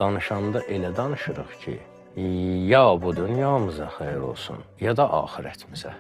danışanda elə danışırıq ki, ya bu dünyamıza xeyir olsun, ya da axirətimizə.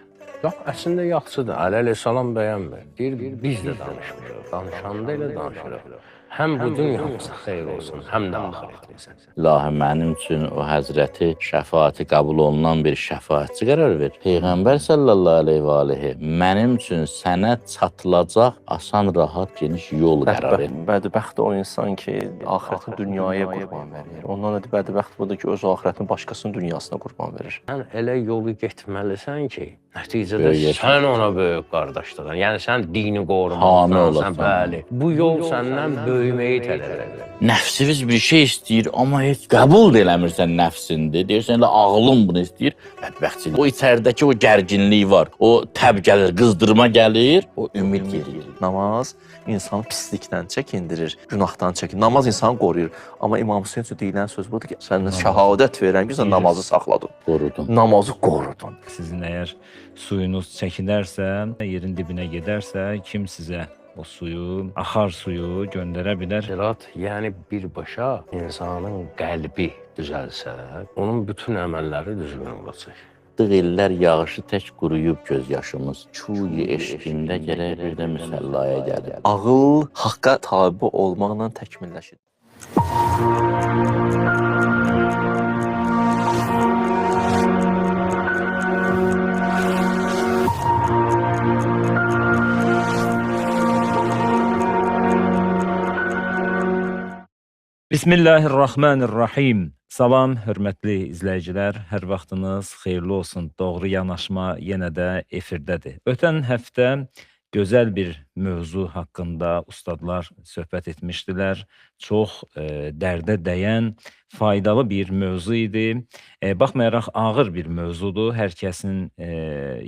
Yox, əslində yaxşıdır. Əleyhissalam bəyənmir. Deyir, biz də danışmırıq. Danışanda elə danışırıq. Həm bu dünyamıza xeyir olsun, həm də axirətimizə. İlahi, mənim üçün o həzrəti şəfaəti qəbul olunan bir şəfaətçi qərar ver. Peyğəmbər sallallahu aleyhi və aleyhi mənim üçün sənə çatılacaq asan, rahat, geniş yol qərar ver. Bədbəxt o insan ki, axirətini dünyaya qurban verir. Ondan da bədbəxt budur ki, öz axirətini başqasının dünyasına qurban verir. Sən elə yolu getməlisən ki, nəticədə sən ona böyük qardaşlığın, yəni sən dini qorumalısan, bəli. Bu yol səndən böyüməyi tələb edir. Nəfsiniz bir şey istəyir, amma heç qəbul da eləmirsən nəfsində. Deyirsən, elə ağlım bunu istəyir, bədbəxtçilik. O içəridəki o gərginlik var, o təb gəlir, qızdırma gəlir, o ümid gedir. Namaz insanı pislikdən çəkindirir, günahdan çəkindirir. Namaz insanı qoruyur. Amma İmam Hüseyin üçün deyilən söz budur ki, sən şəhadət verən gün sən namazı saxladın. Qorudun. Namazı qorudun. Sizin əgər suyunuz çəkilərsə, yerin dibinə gedərsə, kim sizə o suyu, axar suyu göndərə bilər? Ziraat, yəni birbaşa insanın qəlbi düzəlsə, onun bütün əməlləri düzgün olacaq. Illər yağışı tək quruyub göz yaşımız. Çuyi eşqində gərək bir də müsəllaya gəlir. Ağıl haqqa tabi olmaqla təkmilləşir. Bismillahirrahmanirrahim. Salam, hörmətli izləyicilər. Hər vaxtınız xeyirli olsun. Doğru yanaşma yenə də efirdədir. Ötən həftə gözəl bir mövzu haqqında ustadlar söhbət etmişdilər. Çox dərdə dəyən, faydalı bir mövzu idi. Baxmayaraq ağır bir mövzudur. Hər kəsin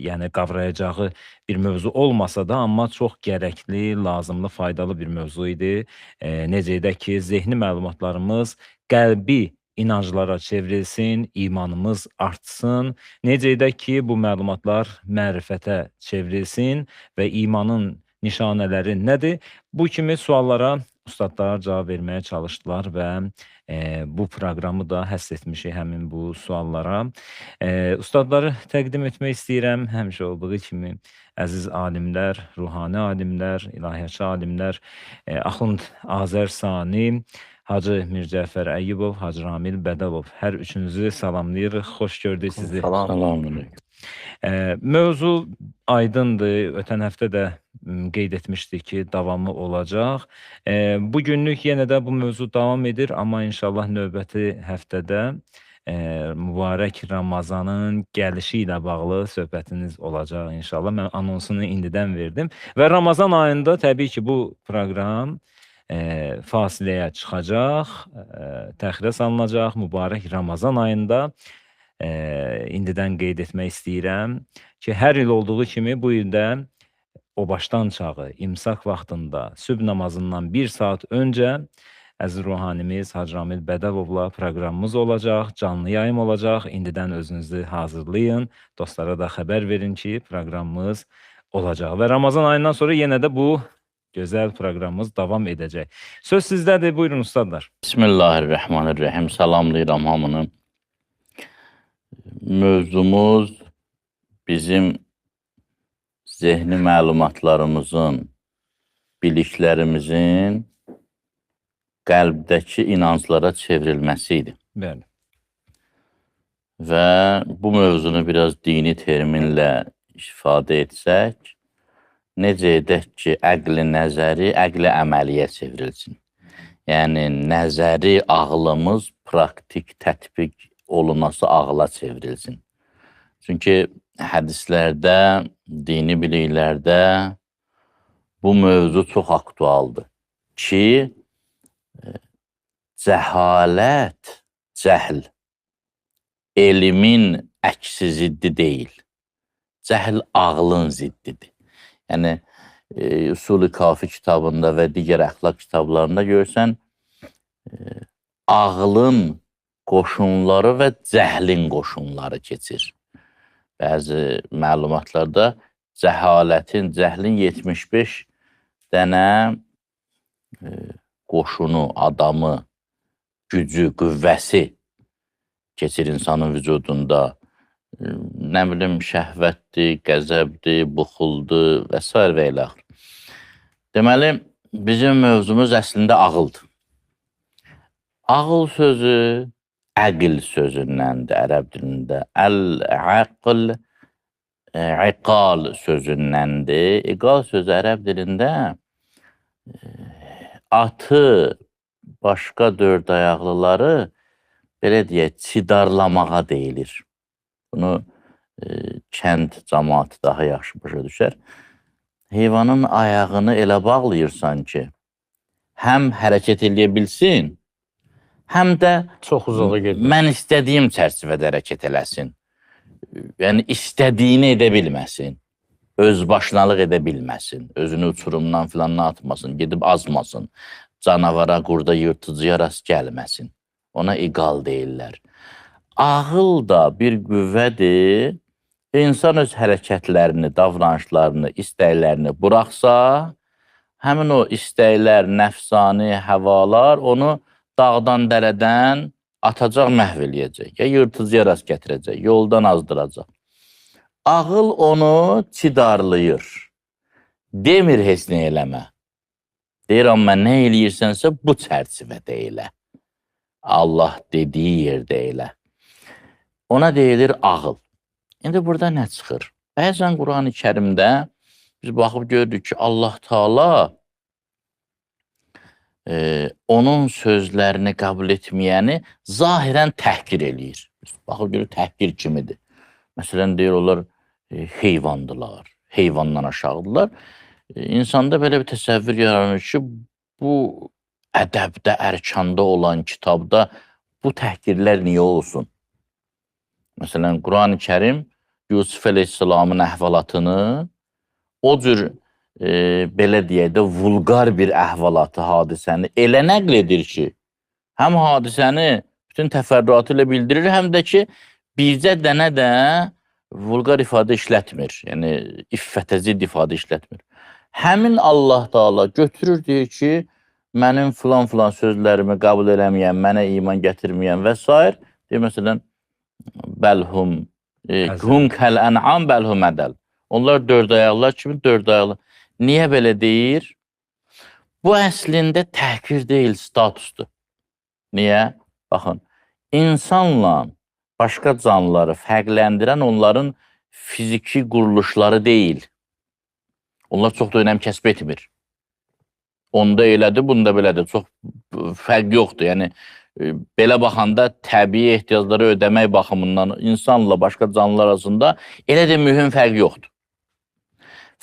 yəni qavrayacağı bir mövzu olmasa da, amma çox gərəkli, lazımlı, faydalı bir mövzu idi. Necə edək ki, zehni məlumatlarımız qəlbi inanclara çevrilsin, imanımız artsın. Necə edək ki, bu məlumatlar mərifətə çevrilsin və imanın nişanələri nədir? Bu kimi suallara ustadlar cavab verməyə çalışdılar və bu proqramı da həsr etmişik həmin bu suallara. Ustadları təqdim etmək istəyirəm. Həmişə olduğu kimi əziz alimlər, ruhani alimlər, ilahiyyatçı alimlər, Axund Azər Sani, Hacı Mircəfər Əyyubov, Hacı Ramil Bədəlov. Hər üçünüzü salamlayırıq. Xoş gördük sizi. Salam. Mövzu aydındır. Ötən həftə də qeyd etmişdik ki, davamı olacaq. Bugünlük yenə də bu mövzu davam edir, amma inşallah növbəti həftədə mübarək Ramazanın gəlişi ilə bağlı söhbətiniz olacaq inşallah. Mən anonsunu indidən verdim. Və Ramazan ayında təbii ki, bu proqram fasiləyə çıxacaq, təxirə salınacaq. Mübarək Ramazan ayında indidən qeyd etmək istəyirəm ki, hər il olduğu kimi bu ildə o başdan çağı, imsak vaxtında, sübh namazından 1 saat öncə əziz ruhanimiz Hacı Ramil Bədəlovla proqramımız olacaq, canlı yayım olacaq. İndidən özünüzü hazırlayın, dostlara da xəbər verin ki, proqramımız olacaq. Və Ramazan ayından sonra yenə də bu gözəl proqramımız davam edəcək. Söz sizdədir, buyurun ustadlar. Bismillahirrahmanirrahim. Salamlayıram hamını. Mövzumuz bizim zehni məlumatlarımızın, biliklərimizin qəlbdəki inanclara çevrilməsidir. Bəli. Və bu mövzunu biraz dini terminlə ifadə etsək, necə edək ki, əqli nəzəri, əqli əməliyə çevrilsin. Yəni, nəzəri ağlımız praktik tətbiq olunması ağla çevrilsin. Çünki hədislərdə, dini biliklərdə bu mövzu çox aktualdır ki, cəhalət, cəhl, elmin əksi ziddi deyil. Cəhl ağlın ziddidir. Yəni, Usul-i Kafi kitabında və digər əxlaq kitablarında görsən, ağlın qoşunları və cəhlin qoşunları keçir. Bəzi məlumatlarda cəhalətin, cəhlin 75 dənə qoşunu, adamı gücü, qüvvəsi keçir insanın vücudunda. Nə bilim, şəhvətdir, qəzəbdir, buxuldur və s. və ilə axır. Deməli, bizim mövzumuz əslində ağıldır. Ağıl sözü əql sözündəndir ərəb dilində. Əl-əql iqal sözündəndir. İqal sözü ərəb dilində atı, başqa dörd ayaqlıları belə deyək, çidarlamağa deyilir. Bunu kənd cəmaatı daha yaxşı başa düşər. Heyvanın ayağını elə bağlayırsan ki, həm hərəkət eləyə bilsin, həm də Çox uzağa gedir. mən istədiyim çərçivədə hərəkət eləsin. Yəni, istədiyini edə bilməsin. Özbaşınalıq edə bilməsin. Özünü uçurumdan filanına atmasın, gedib azmasın. Canavara, qurda, yırtıcıya rast gəlməsin. Ona iqal deyirlər. Ağıl da bir qüvvədir. İnsan öz hərəkətlərini, davranışlarını, istəklərini buraxsa, həmin o istəklər, nəfsani, həvalar onu dağdan, dərədən atacaq, məhv eləyəcək. Ya yırtıcıya rast gətirəcək, yoldan azdıracaq. Ağıl onu çidarlayır. Demir heç nə eləmə. Deyir, amma nə eləyirsənsə bu çərçivədə elə. Allah dediyi yerdə elə. Ona deyilir ağıl. İndi burada nə çıxır? Bəzən Quran-ı Kərimdə biz baxıb görürük ki, Allah Taala onun sözlərini qəbul etməyəni zahirən təhqir eləyir. Baxıb görürük, təhqir kimidir. Məsələn, deyir, onlar heyvandılar, heyvandan aşağıdılar. İnsanda belə bir təsəvvür yaranır ki, bu ədəbdə, ərkanda olan kitabda bu təhqirlər niyə olsun? Məsələn, Quran-ı Kərim Yusuf əleyhissalamın əhvalatını o cür belə deyək də vulqar bir əhvalatı, hadisəni elə nəql edir ki, həm hadisəni bütün təfərrüatı ilə bildirir, həm də ki, bircə dənə də vulqar ifadə işlətmir. Yəni, iffətə zidd ifadə işlətmir. Həmin Allah Taala götürür, deyir ki, mənim filan sözlərimi qəbul eləməyən, mənə iman gətirməyən və s. Deyir, məsələn, bəlhum, hum kəl-ən'am bəlhum ədəl. Onlar dörd ayaqlar kimi dörd ayaqlar. Niyə belə deyir? Bu əslində təhqir deyil, statusdur. Niyə? Baxın, insanla başqa canlıları fərqləndirən onların fiziki quruluşları deyil. Onlar çox da önəm kəsb etmir. Onda elədir, bunda belədir. Çox fərq yoxdur. Yəni, belə baxanda təbii ehtiyacları ödəmək baxımından insanla başqa canlılar arasında elə də mühüm fərq yoxdur.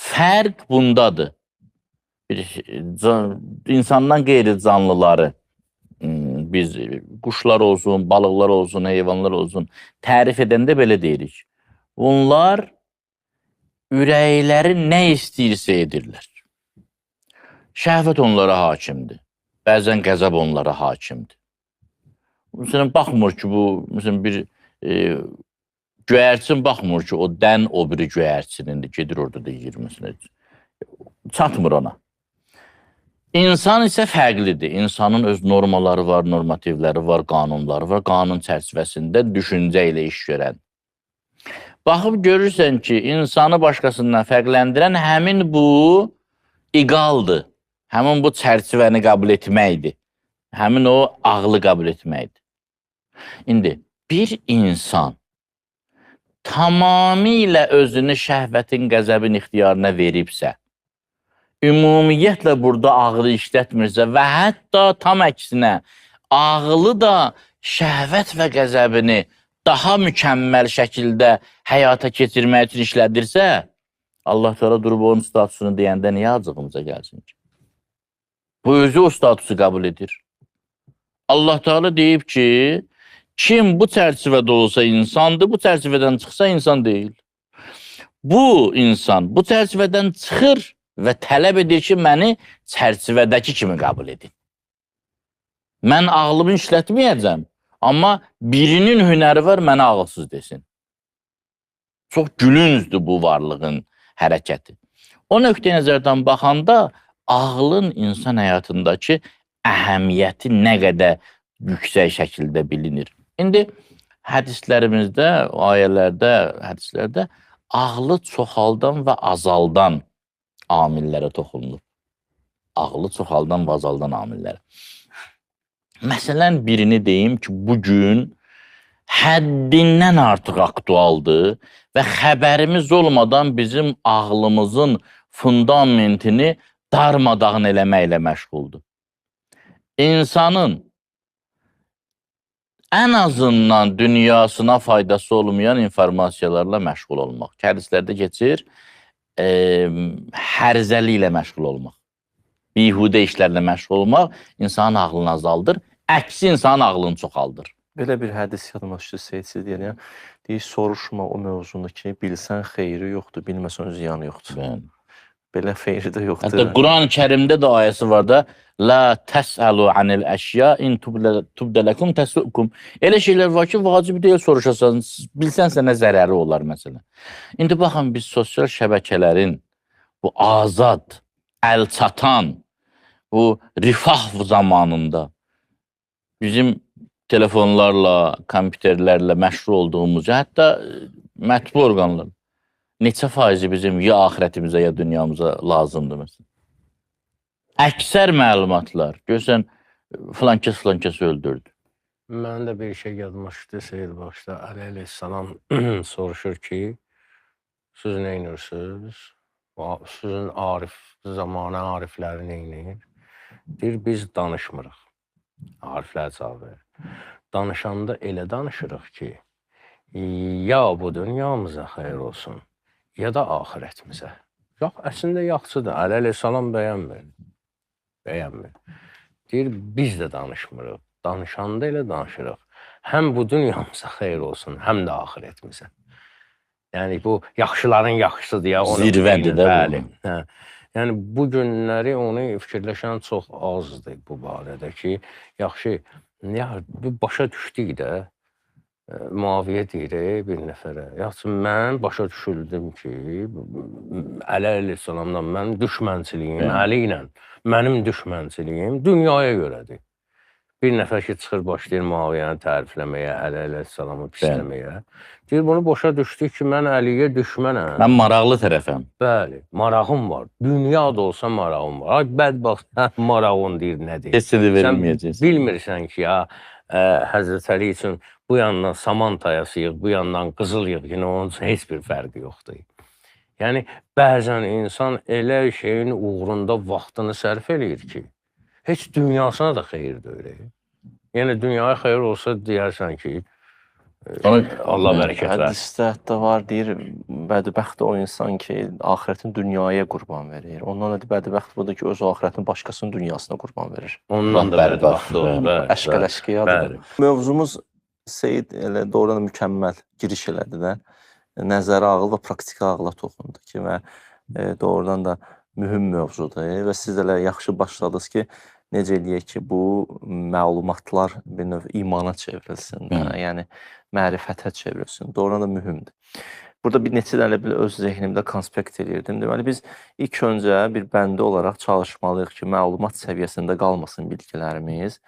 Fərq bundadır. İnsandan qeyri canlıları, biz quşlar olsun, balıqlar olsun, heyvanlar olsun, tərif edəndə belə deyirik. Bunlar ürəkləri nə istəyirsə edirlər. Şəhvət onlara hakimdir. Bəzən qəzəb onlara hakimdir. Məsələn, baxmır ki, bu, məsələn, bir göyərçin baxmır ki, o dən o biri göyərçinindir, gedir orada da yiyir, məsələn. Çatmır ona. İnsan isə fərqlidir. İnsanın öz normaları var, normativləri var, qanunları var. Qanun çərçivəsində düşüncə ilə iş görən. Baxıb görürsən ki, insanı başqasından fərqləndirən həmin bu iqaldır. Həmin bu çərçivəni qəbul etməkdir. Həmin o ağlı qəbul etməkdir. İndi, bir insan tamamilə özünü şəhvətin, qəzəbin ixtiyarına veribsə, ümumiyyətlə burada ağlı işlətmirsə və hətta tam əksinə ağlı da şəhvət və qəzəbini daha mükəmməl şəkildə həyata keçirmək üçün işlədirsə, Allah Teala durub onun statusunu deyəndə niyə acığımıza gəlsin ki? Bu özü o statusu qəbul edir. Allah Teala deyib ki, kim bu çərçivədə olsa insandır, bu çərçivədən çıxsa insan deyil. Bu insan bu çərçivədən çıxır və tələb edir ki, məni çərçivədəki kimi qəbul edin. Mən ağlımı işlətməyəcəm, amma birinin hünəri var, mənə ağılsız desin. Çox gülüncdür bu varlığın hərəkəti. O nöqtə nəzərdən baxanda ağlın insan həyatındakı əhəmiyyəti nə qədər yüksək şəkildə bilinir. İndi hədislərimizdə, ayələrdə, hədislərdə ağlı çoxaldan və azaldan amillərə toxunulur. Ağlı çoxaldan və azaldan amillərə. Məsələn, birini deyim ki, bugün həddindən artıq aktualdır və xəbərimiz olmadan bizim ağlımızın fundamentini darmadağın eləməklə məşğuldur. İnsanın ən azından dünyasına faydası olmayan informasiyalarla məşğul olmaq. Hədislərdə keçir, hərzəli ilə məşğul olmaq. Bihudə işlərlə məşğul olmaq insanın ağlını azaldır, əksi insanın ağlını çoxaldır. Belə bir hədis yadıma düşdü Seyid deyir, deyir, soruşma o mövzunu ki, bilsən xeyri yoxdur, bilməsən ziyanı yoxdur. Belə xeyri də yoxdur. Hətta Quran-ı Kərimdə də ayəsi var da, la təsəlu anil əşya in tubdələkum təsukum. Elə şeylər var ki, vacib deyil soruşasan, bilsən sənə zərəri olar məsələn. İndi baxın, biz sosial şəbəkələrin bu azad, əl çatan, bu rifah zamanında bizim telefonlarla, kompüterlərlə məşğul olduğumuz, hətta mətbu orqanlar neçə faizi bizim ya axirətimizə, ya dünyamıza lazımdır məsələn. Əksər məlumatlar, görsən, filankəs öldürdü. Mən də bir şey yadıma düşdü Seyid başda. Əli əleyhissalam soruşur ki, siz nə edirsiniz? Sizin arif, zamanə arifləri nə edir? Deyir, biz danışmırıq. Ariflər cavab verir. Danışanda elə danışırıq ki, ya bu dünyamıza xeyir olsun, ya da axirətimizə. Yox, əslində yaxşıdır. Əli əleyhissalam bəyənmir. Deyir, biz də danışmırıq. Danışanda elə danışırıq. Həm bu dünyamıza xeyir olsun, həm də axirətimizə. Yəni, bu yaxşıların yaxşısıdır ya. Zirvədir də bu. Yəni, bu günləri onu fikirləşən çox azdır bu barədə ki, yaxşı, başa düşdük də, Muaviyə deyir bir nəfərə. Yaxşı, mən başa düşüldüm ki, Əli əleyhissalamdan mənim düşmənçiliyim, Əli ilə mənim düşmənçiliyim dünyaya görədir. Bir nəfər ki, çıxır başlayır Muaviyyəni tərifləməyə, Əli əleyhissalamı pisləməyə. Deyir, bunu başa düşdük ki, mən Əliyə düşmənəm. Mən maraqlı tərəfəm. Bəli, marağım var. Dünya da olsa marağım var. Ay, bədbaxt, marağın deyir, nə deyir? Keçini verilməyəcəksin. Sən bilmirsən ki, ya, Həzrət Əli üçün bu yandan saman tayası yığ, bu yandan qızıl yığ, yine onun üçün heç bir fərqi yoxdur. Yəni, bəzən insan elə şeyin uğrunda vaxtını sərf eləyir ki, heç dünyasına da xeyir deyir. Yəni, dünyaya xeyir olsa deyərsən ki, Allah bərəkət versin. Hədisdə hətta var, deyir, bədbəxt o insan ki, axirətin dünyaya qurban verir. Ondan da bədbəxt budur ki, öz axirətin başqasının dünyasına qurban verir. Ondan da bədbəxt olur. Əşkəl-əşkiyadır. Mövzumuz Seyid elə doğrudan mükəmməl giriş elədi də. Nəzəri ağıl və praktiki ağıla toxundu ki, və doğrudan da mühüm mövzudur. Və siz elə yaxşı başladınız ki, necə eləyək ki, bu məlumatlar bir növ imana çevrilsin, yəni mərifətə çevrilsin. Doğrudan da mühümdür. Burada bir neçə dənə öz zehnimdə konspekt edirdim. Deməli, biz ilk öncə bir bəndə olaraq çalışmalıyıq ki, məlumat səviyyəsində qalmasın bilgilərimiz,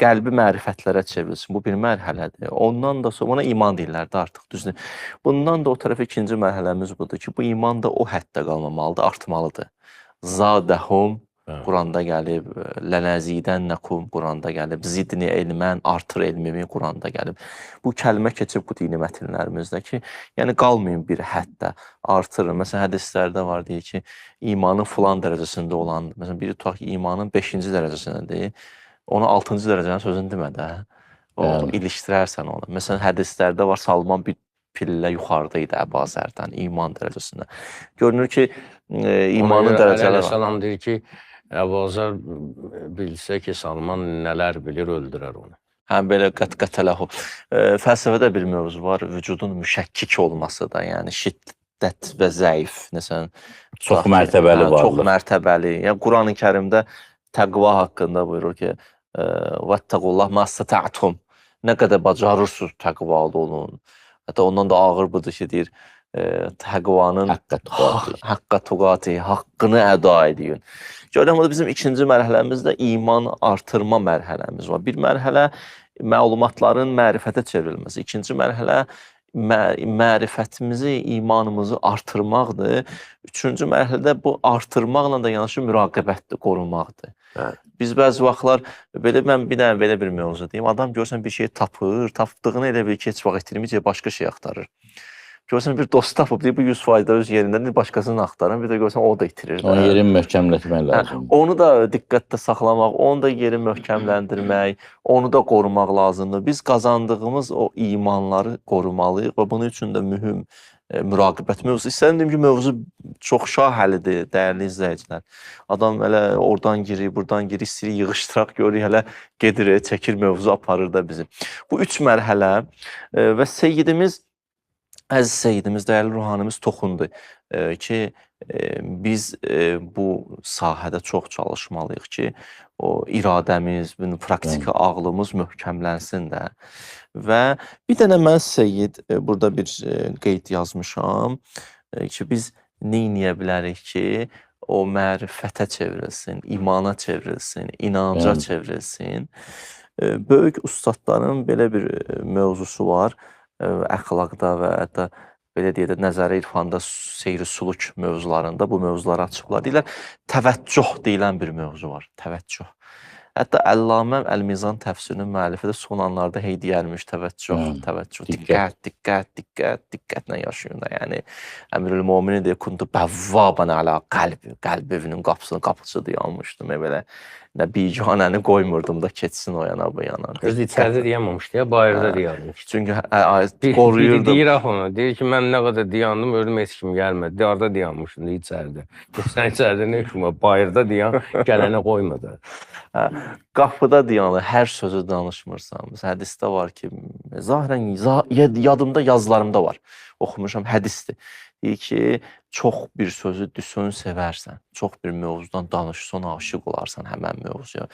qəlbi mərifətlərə çevrilsin. Bu bir mərhələdir. Ondan da sonra, ona iman deyirlər də artıq, düzdür. Bundan da o tərəfə ikinci mərhələmiz budur ki, bu iman da o həddə qalmamalıdır, artmalıdır. Zadəhum Quranda gəlib, lənəzidənnəkum Quranda gəlib, zidni elmən, artır elmimi Quranda gəlib. Bu kəlmə keçib bu dini mətinlərimizdə ki, yəni qalmayın bir həddə, artırın. Məsələn, hədislərdə var deyir ki, imanın filan dərəcəsində olan, məsələn, biri tutaq ki, imanın 5-ci dərəcəsindədir, onu 6-cı dərəcənin sözünü demədə, o ilişdirərsən onu. Məsələn, hədislərdə var, Salman bir pillə yuxarıda idi Əbazərdən, iman dərəcəsində. Görünür ki, imanın dərəcələri var. Salam deyir ki, Əbazər bilsə ki, Salman nələr bilir, öldürər onu. Həm belə qətələhu. Fəlsəfədə bir mövzu var, vücudun müşəkkik olması da, yəni şiddət və zəif. Məsələn, çox mərtəbəli varlıq. Çox mərtəbəli. Yəni, Quran-ı Kərimdə təqva haqqında buyurur ki, vəttəqullah məstətə'tum. Nə qədər bacarırsınız təqvalı olun. Hətta ondan da ağır budur ki, deyir, təqvanın haqqa tuqati, haqqını əda edin. Görürəm, o da bizim ikinci mərhələmizdə iman artırma mərhələmiz var. Bir mərhələ məlumatların mərifətə çevrilməsi. İkinci mərhələ mərifətimizi, imanımızı artırmaqdır. Üçüncü mərhələdə bu artırmaqla da yanaşı müraqibətdir, qorunmaqdır. Biz bəzi vaxtlar, mən bir dənə belə bir mövzu deyim, adam görsən bir şey tapır, tapdığını elə bil ki, heç vaxt itirməyəcək, başqa şey axtarır. Görsən bir dost tapıb, deyir, bu 100% öz yerindən başqasını axtarır, bir də görsən o da itirir. Onun yerini möhkəmlətmək lazımdır. Onu da diqqətdə saxlamaq, onu da yeri möhkəmləndirmək, onu da qorumaq lazımdır. Biz qazandığımız o imanları qorumalıyıq və bunun üçün də mühüm müraqibət mövzusu. İstəyirəm deyim ki, mövzu çox şahəlidir, dəyərli izləyicilər. Adam elə oradan girir, buradan girir, istəyir yığışdıraq, görür, hələ gedir, çəkir mövzu aparır da bizi. Bu üç mərhələ və Seyyidimiz, əziz Seyyidimiz, dəyərli ruhanimiz toxundu ki, biz bu sahədə çox çalışmalıyıq ki, o iradəmiz, praktiki ağlımız möhkəmlənsin də. Və bir dənə mən Seyyid, burada bir qeyd yazmışam ki, biz neyniyə bilərik ki, o mərifətə çevrilsin, imana çevrilsin, inanca çevrilsin. Böyük ustadların belə bir mövzusu var. Əxlaqda və hətta belə deyək də nəzəri irfanda, seyri suluk mövzularında bu mövzuları açıqlar. Deyirlər, təvəccüh deyilən bir mövzu var, təvəccüh. Hətta Əllamə Əl-Mizan təfsirinin müəllifi də son anlarda hey deyərmiş, təvəccüh, diqqətlə yaşayın da. Yəni, Əmirül-Müminin deyir, kuntu bəvvaban əla qəlbi, qəlb evinin qapısı dayanmışdım, belə. Nə biganəni qoymurdum da keçsin o yana, bu yana. Öz içərdə deyəməmişdi ya, bayırda deyərmiş. Çünki qoruyurdum. Deyir onu, deyir ki, mən nə qədər dayandım, ölüm heç kim gəlmədi. Diyarda dayanmışdım, içərdə. Sən içərdə nə işin var, bayırda dayan, gələnə qoymadı. Qapıda dayanır, hər sözü danışmırsan. Hədisdə var ki, zahirən yadımda, yazılarımda var. Oxumuşam, hədisdir. Deyir ki, çox bir sözü düşün, sevərsən. Çox bir mövzudan danışsan, aşıq olarsan həmən mövzuya.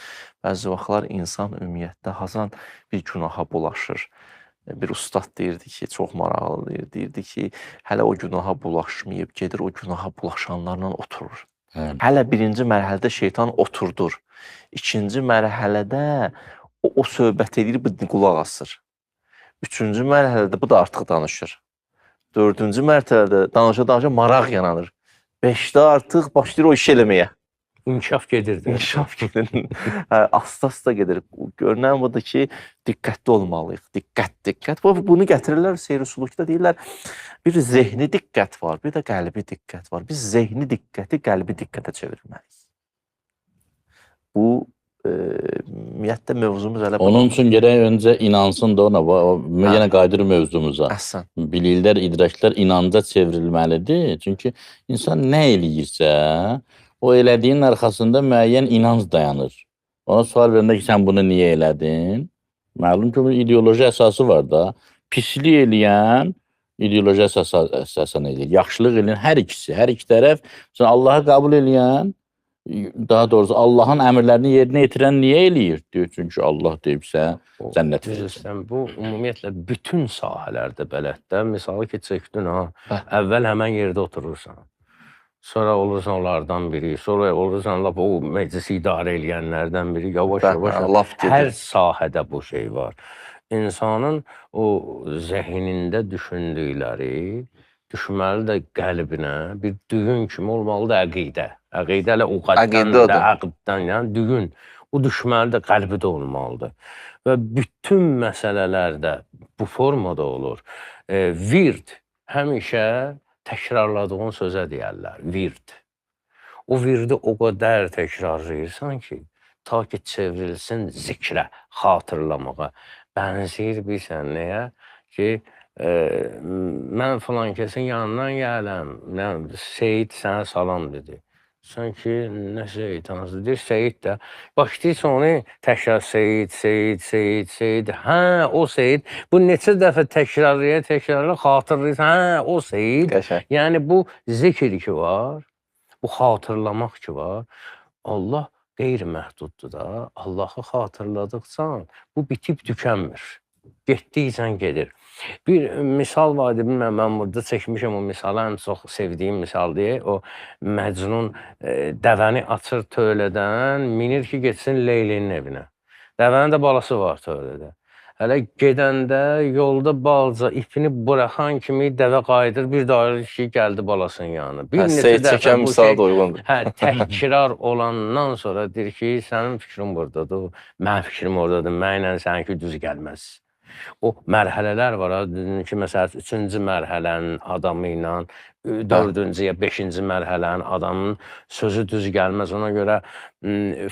Bəzi vaxtlar insan ümumiyyətlə hazan bir günaha bulaşır. Bir ustad deyirdi ki, çox maraqlı deyirdi ki, hələ o günaha bulaşmayıb, gedir o günaha bulaşanlarla oturur. Hələ birinci mərhələdə şeytan oturdur. İkinci mərhələdə o söhbət edir, bu qulaq asır. Üçüncü mərhələdə bu da artıq danışır. Dördüncü mərtələdə danışa-danışa maraq yananır. Beşdə artıq başlayır o iş eləməyə. İnkişaf gedirdi. İnkişaf gedir. Asta-asta gedir. Görünən budur ki, diqqətli olmalıyıq. Diqqət. Bunu gətirirlər seyri sulukda deyirlər, bir zehni diqqət var, bir də qəlbi diqqət var. Biz zehni diqqəti qəlbi diqqətə çevirməliyik. Bu ümumiyyətlə mövzumuz elə... Onun üçün gərək öncə inansın da ona, yenə qayıdır mövzumuza. Əhsən. Biliklər, idraklar inanca çevrilməlidir. Çünki insan nə eləyirsə, o elədiyinin arxasında müəyyən inanc dayanır. Ona sual verəndə ki, sən bunu niyə elədin? Məlum ki, ideoloji əsası var da. Pislik eləyən ideoloji əsasən eləyir. Yaxşılıq eləyən hər ikisi, hər iki tərəf. Allahı qəbul eləyən, daha doğrusu Allahın əmrlərini yerinə yetirən niyə eləyir? Deyir, çünki Allah deyibsə, cənnət verirsən. Bu, ümumiyyətlə, bütün sahələrdə belətdə, misalı keçəkdin, əvvəl həmən yerdə oturursan. Sonra olursan onlardan biri, sonra olursan o məclisi idarə eləyənlərdən biri, yavaş-yavaş, hər sahədə bu şey var. İnsanın o zehnində düşündükləri, düşməli də qəlbinə bir düyün kimi olmalıdır əqidə. Əqidə elə o qəddən, əqiddən, yəni düyün. O düşməli də qəlbi də olmalıdır. Və bütün məsələlərdə bu formada olur. Vird, həmişə təkrarladığın sözə deyərlər, vird. O virdi o qədər təkrarlayırsan ki, ta ki çevrilsin zikrə, xatırlamağa. Bənzəyir bilsən nəyə ki, mən filan kəsin yanından gələm, Seyid sənə salam dedi. Sən ki, nə Seyid, hansı deyir, Seyid də. Başlayırsa onu təkrar Seyid. Hə, o Seyid. Bu neçə dəfə təkrarlaya, xatırlayırsan, hə, o Seyid. Yəni, bu zikr ki var, bu xatırlamaq ki var. Allah qeyri-məhduddur da. Allahı xatırladıqca bu bitib tükənmir. Getdikcə gedir. Bir misal var idi, bilmirəm, mən burada çəkmişəm o misalı, ən çox sevdiyim misaldır. O Məcnun dəvəni açır tövlədən, minir ki, getsin Leylinin evinə. Dəvənin də balası var tövlədə. Hələ gedəndə yolda balaca ipini buraxan kimi dəvə qayıdır, bir daha ki, gəldi balasının yanına. Bir neçə Seyid dəfə çəkən bu misala da uyğundur. təkrar olandan sonra deyir ki, sənin fikrin buradadır, mənim fikrim oradadır, mənlə səninki düz gəlməz. O mərhələlər var, dedin ki, məsələn, 3-cü mərhələnin adamı ilə 4-cü ya 5-ci mərhələnin adamın sözü düz gəlməz. Ona görə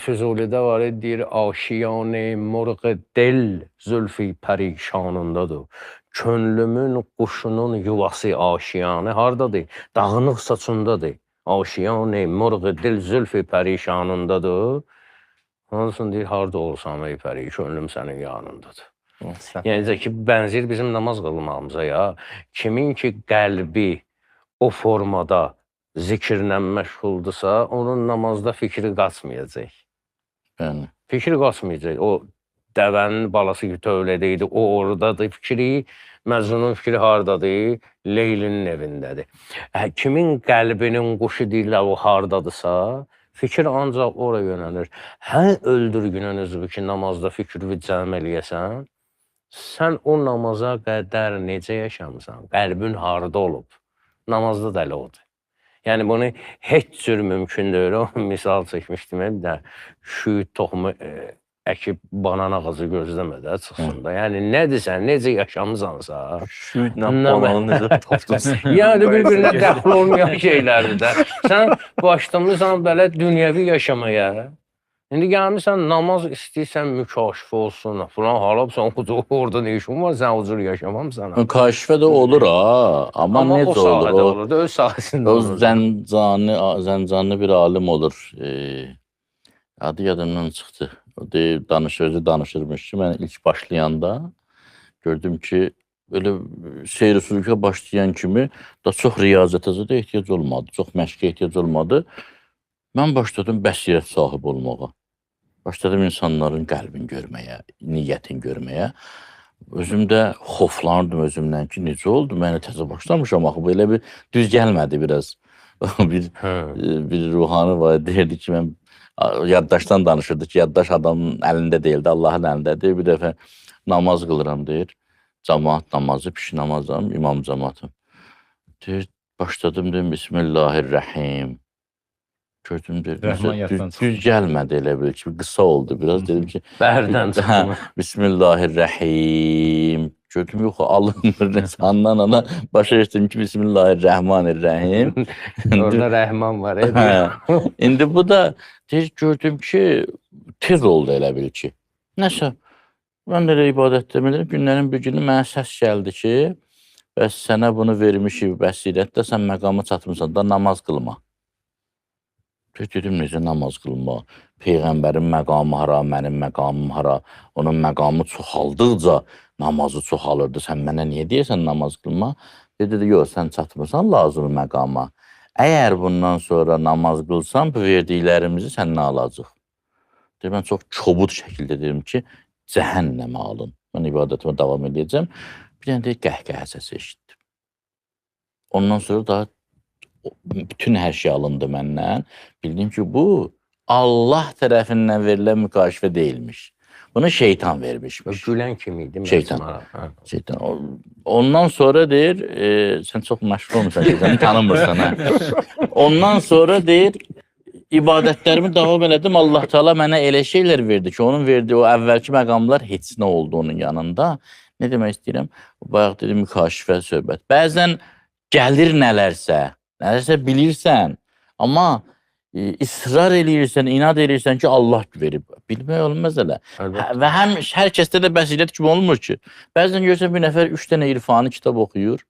Füzulidə var, deyir, aşiyanı murğ del zülfü pərişanındadır. Könlümün quşunun yuvası aşiyanı hardadır? Dağınıq saçındadır. Aşiyanı murğ del zülfü pərişanındadır. Ondan sonra deyir, harda olsan ey pəri, könlüm sənin yanındadır. Yəni ki, bənzər bizim namaz qılmağımıza ya. Kimin ki qəlbi o formada zikirlə məşğuldursa, onun namazda fikri qaçmayacaq. Yəni. Fikri qaçmayacaq. O dəvənin balası ki, tövlədə idi, o oradadır fikri, Məcnunun fikri hardadır? Leylinin evindədir. Kimin qəlbinin quşu deyirlər, o hardadırsa, fikir ancaq ora yönəlir. Hər öldürgünün üzvü ki, namazda fikri cəm eləyəsən, sən o namaza qədər necə yaşamısan? Qəlbin harda olub? Namazda da elə odur. Yəni, bunu heç cür mümkün deyil. O misal çəkmişdim, bir də şüyüd toxumu əkib banan ağacı gözləmə də çıxsın da. Yəni, nədirsən, necə yaşamısansa. Şüyüdlə bananı necə tapdınız? Yəni, bir-birinə dəxil olmayan şeylərdir də. Sən başlamısan belə dünyəvi yaşamaya. İndi gəlmirsən, namaz istəyirsən, mükaşifə olsun, falan halabsan, orada ne işin var, sən o cür yaşamamsan. Kaşifə də olur ha, amma necə o sahədə olur? olur, öz sahəsində O olur. zəncanlı bir alim olur. Adı yadımdan çıxdı. O deyir, özü danışırmış ki, mən ilk başlayanda gördüm ki, böyle seyr-i sülükə başlayan kimi da çox riyazətə də ehtiyac olmadı, çox məşqə ehtiyac olmadı. Mən başladım bəsirət sahibi olmağa. Başladım insanların qəlbini görməyə, niyyətini görməyə. Özümdə xoflanırdım özümdən ki, necə oldu? Mənə təzə başlamışam, axı belə bir düz gəlmədi biraz. bir ruhani var, deyirdi ki, mən yaddaşdan danışırdı ki, yaddaş adamın əlində deyildi, Allahın əlindədir. Bir dəfə namaz qılıram, deyir. Camaat namazı, pişi namazım, imam camaatım. Deyir, başladım, deyim, Bismillahirrahim. Gördüm, düz gəlmədi elə bir ki, qısa oldu biraz. Dedim ki, Bərdən çıxma. Bismillahirrahim. Gördüm, yox, alınmır. Andan ana başa geçtim ki, Bismillahirrahmanirrahim. Orada Rəhman var. İndi bu da gördüm ki, tez oldu elə bil ki. Nəsə, mən də ibadətdə bilirəm, günlərin bir günü mənə səs gəldi ki, bəs sənə bunu vermişik bəsirətdə, sən məqamı çatmışsan da namaz qılma. Dedim, necə namaz qılma? Peyğəmbərin məqamı hara, mənim məqamım hara? Onun məqamı çoxaldıqca namazı çoxalırdı. Sən mənə niyə deyirsən namaz qılma? Dedi, yox, sən çatmırsan lazım məqama. Əgər bundan sonra namaz qılsan, bu verdiklərimizi səndən alacaq. Mən çox kobud şəkildə dedim ki, cəhənnəmə alın. Mən ibadətimə davam edəcəm. Bir dənə deyək, qəhqəhə səsi eşitdim. Ondan sonra daha bütün hər şey alındı məndən. Bildim ki, bu Allah tərəfindən verilən mükaşifə deyilmiş. Bunu şeytan vermişmiş. Gülən kim idi? Şeytan. Ondan sonra deyir, sən çox məşğul olmuşsan, səni tanımırsan. Ondan sonra deyir, ibadətlərimi davam elədim. Allah Teala mənə elə şeylər verdi ki, onun verdiyi o əvvəlki məqamlar heç nə oldu onun yanında. Nə demək istəyirəm? Bayaq dedim, mükaşifə söhbət. Bəzən gəlir nələrsə bilirsən, amma israr eləyirsən, inad eləyirsən ki, Allah verib. Bilmək olmaz elə. Və hər kəsdə də bəsirət kimi olmur ki. Bəzən görürsən, bir nəfər 3 dənə irfani kitab oxuyur,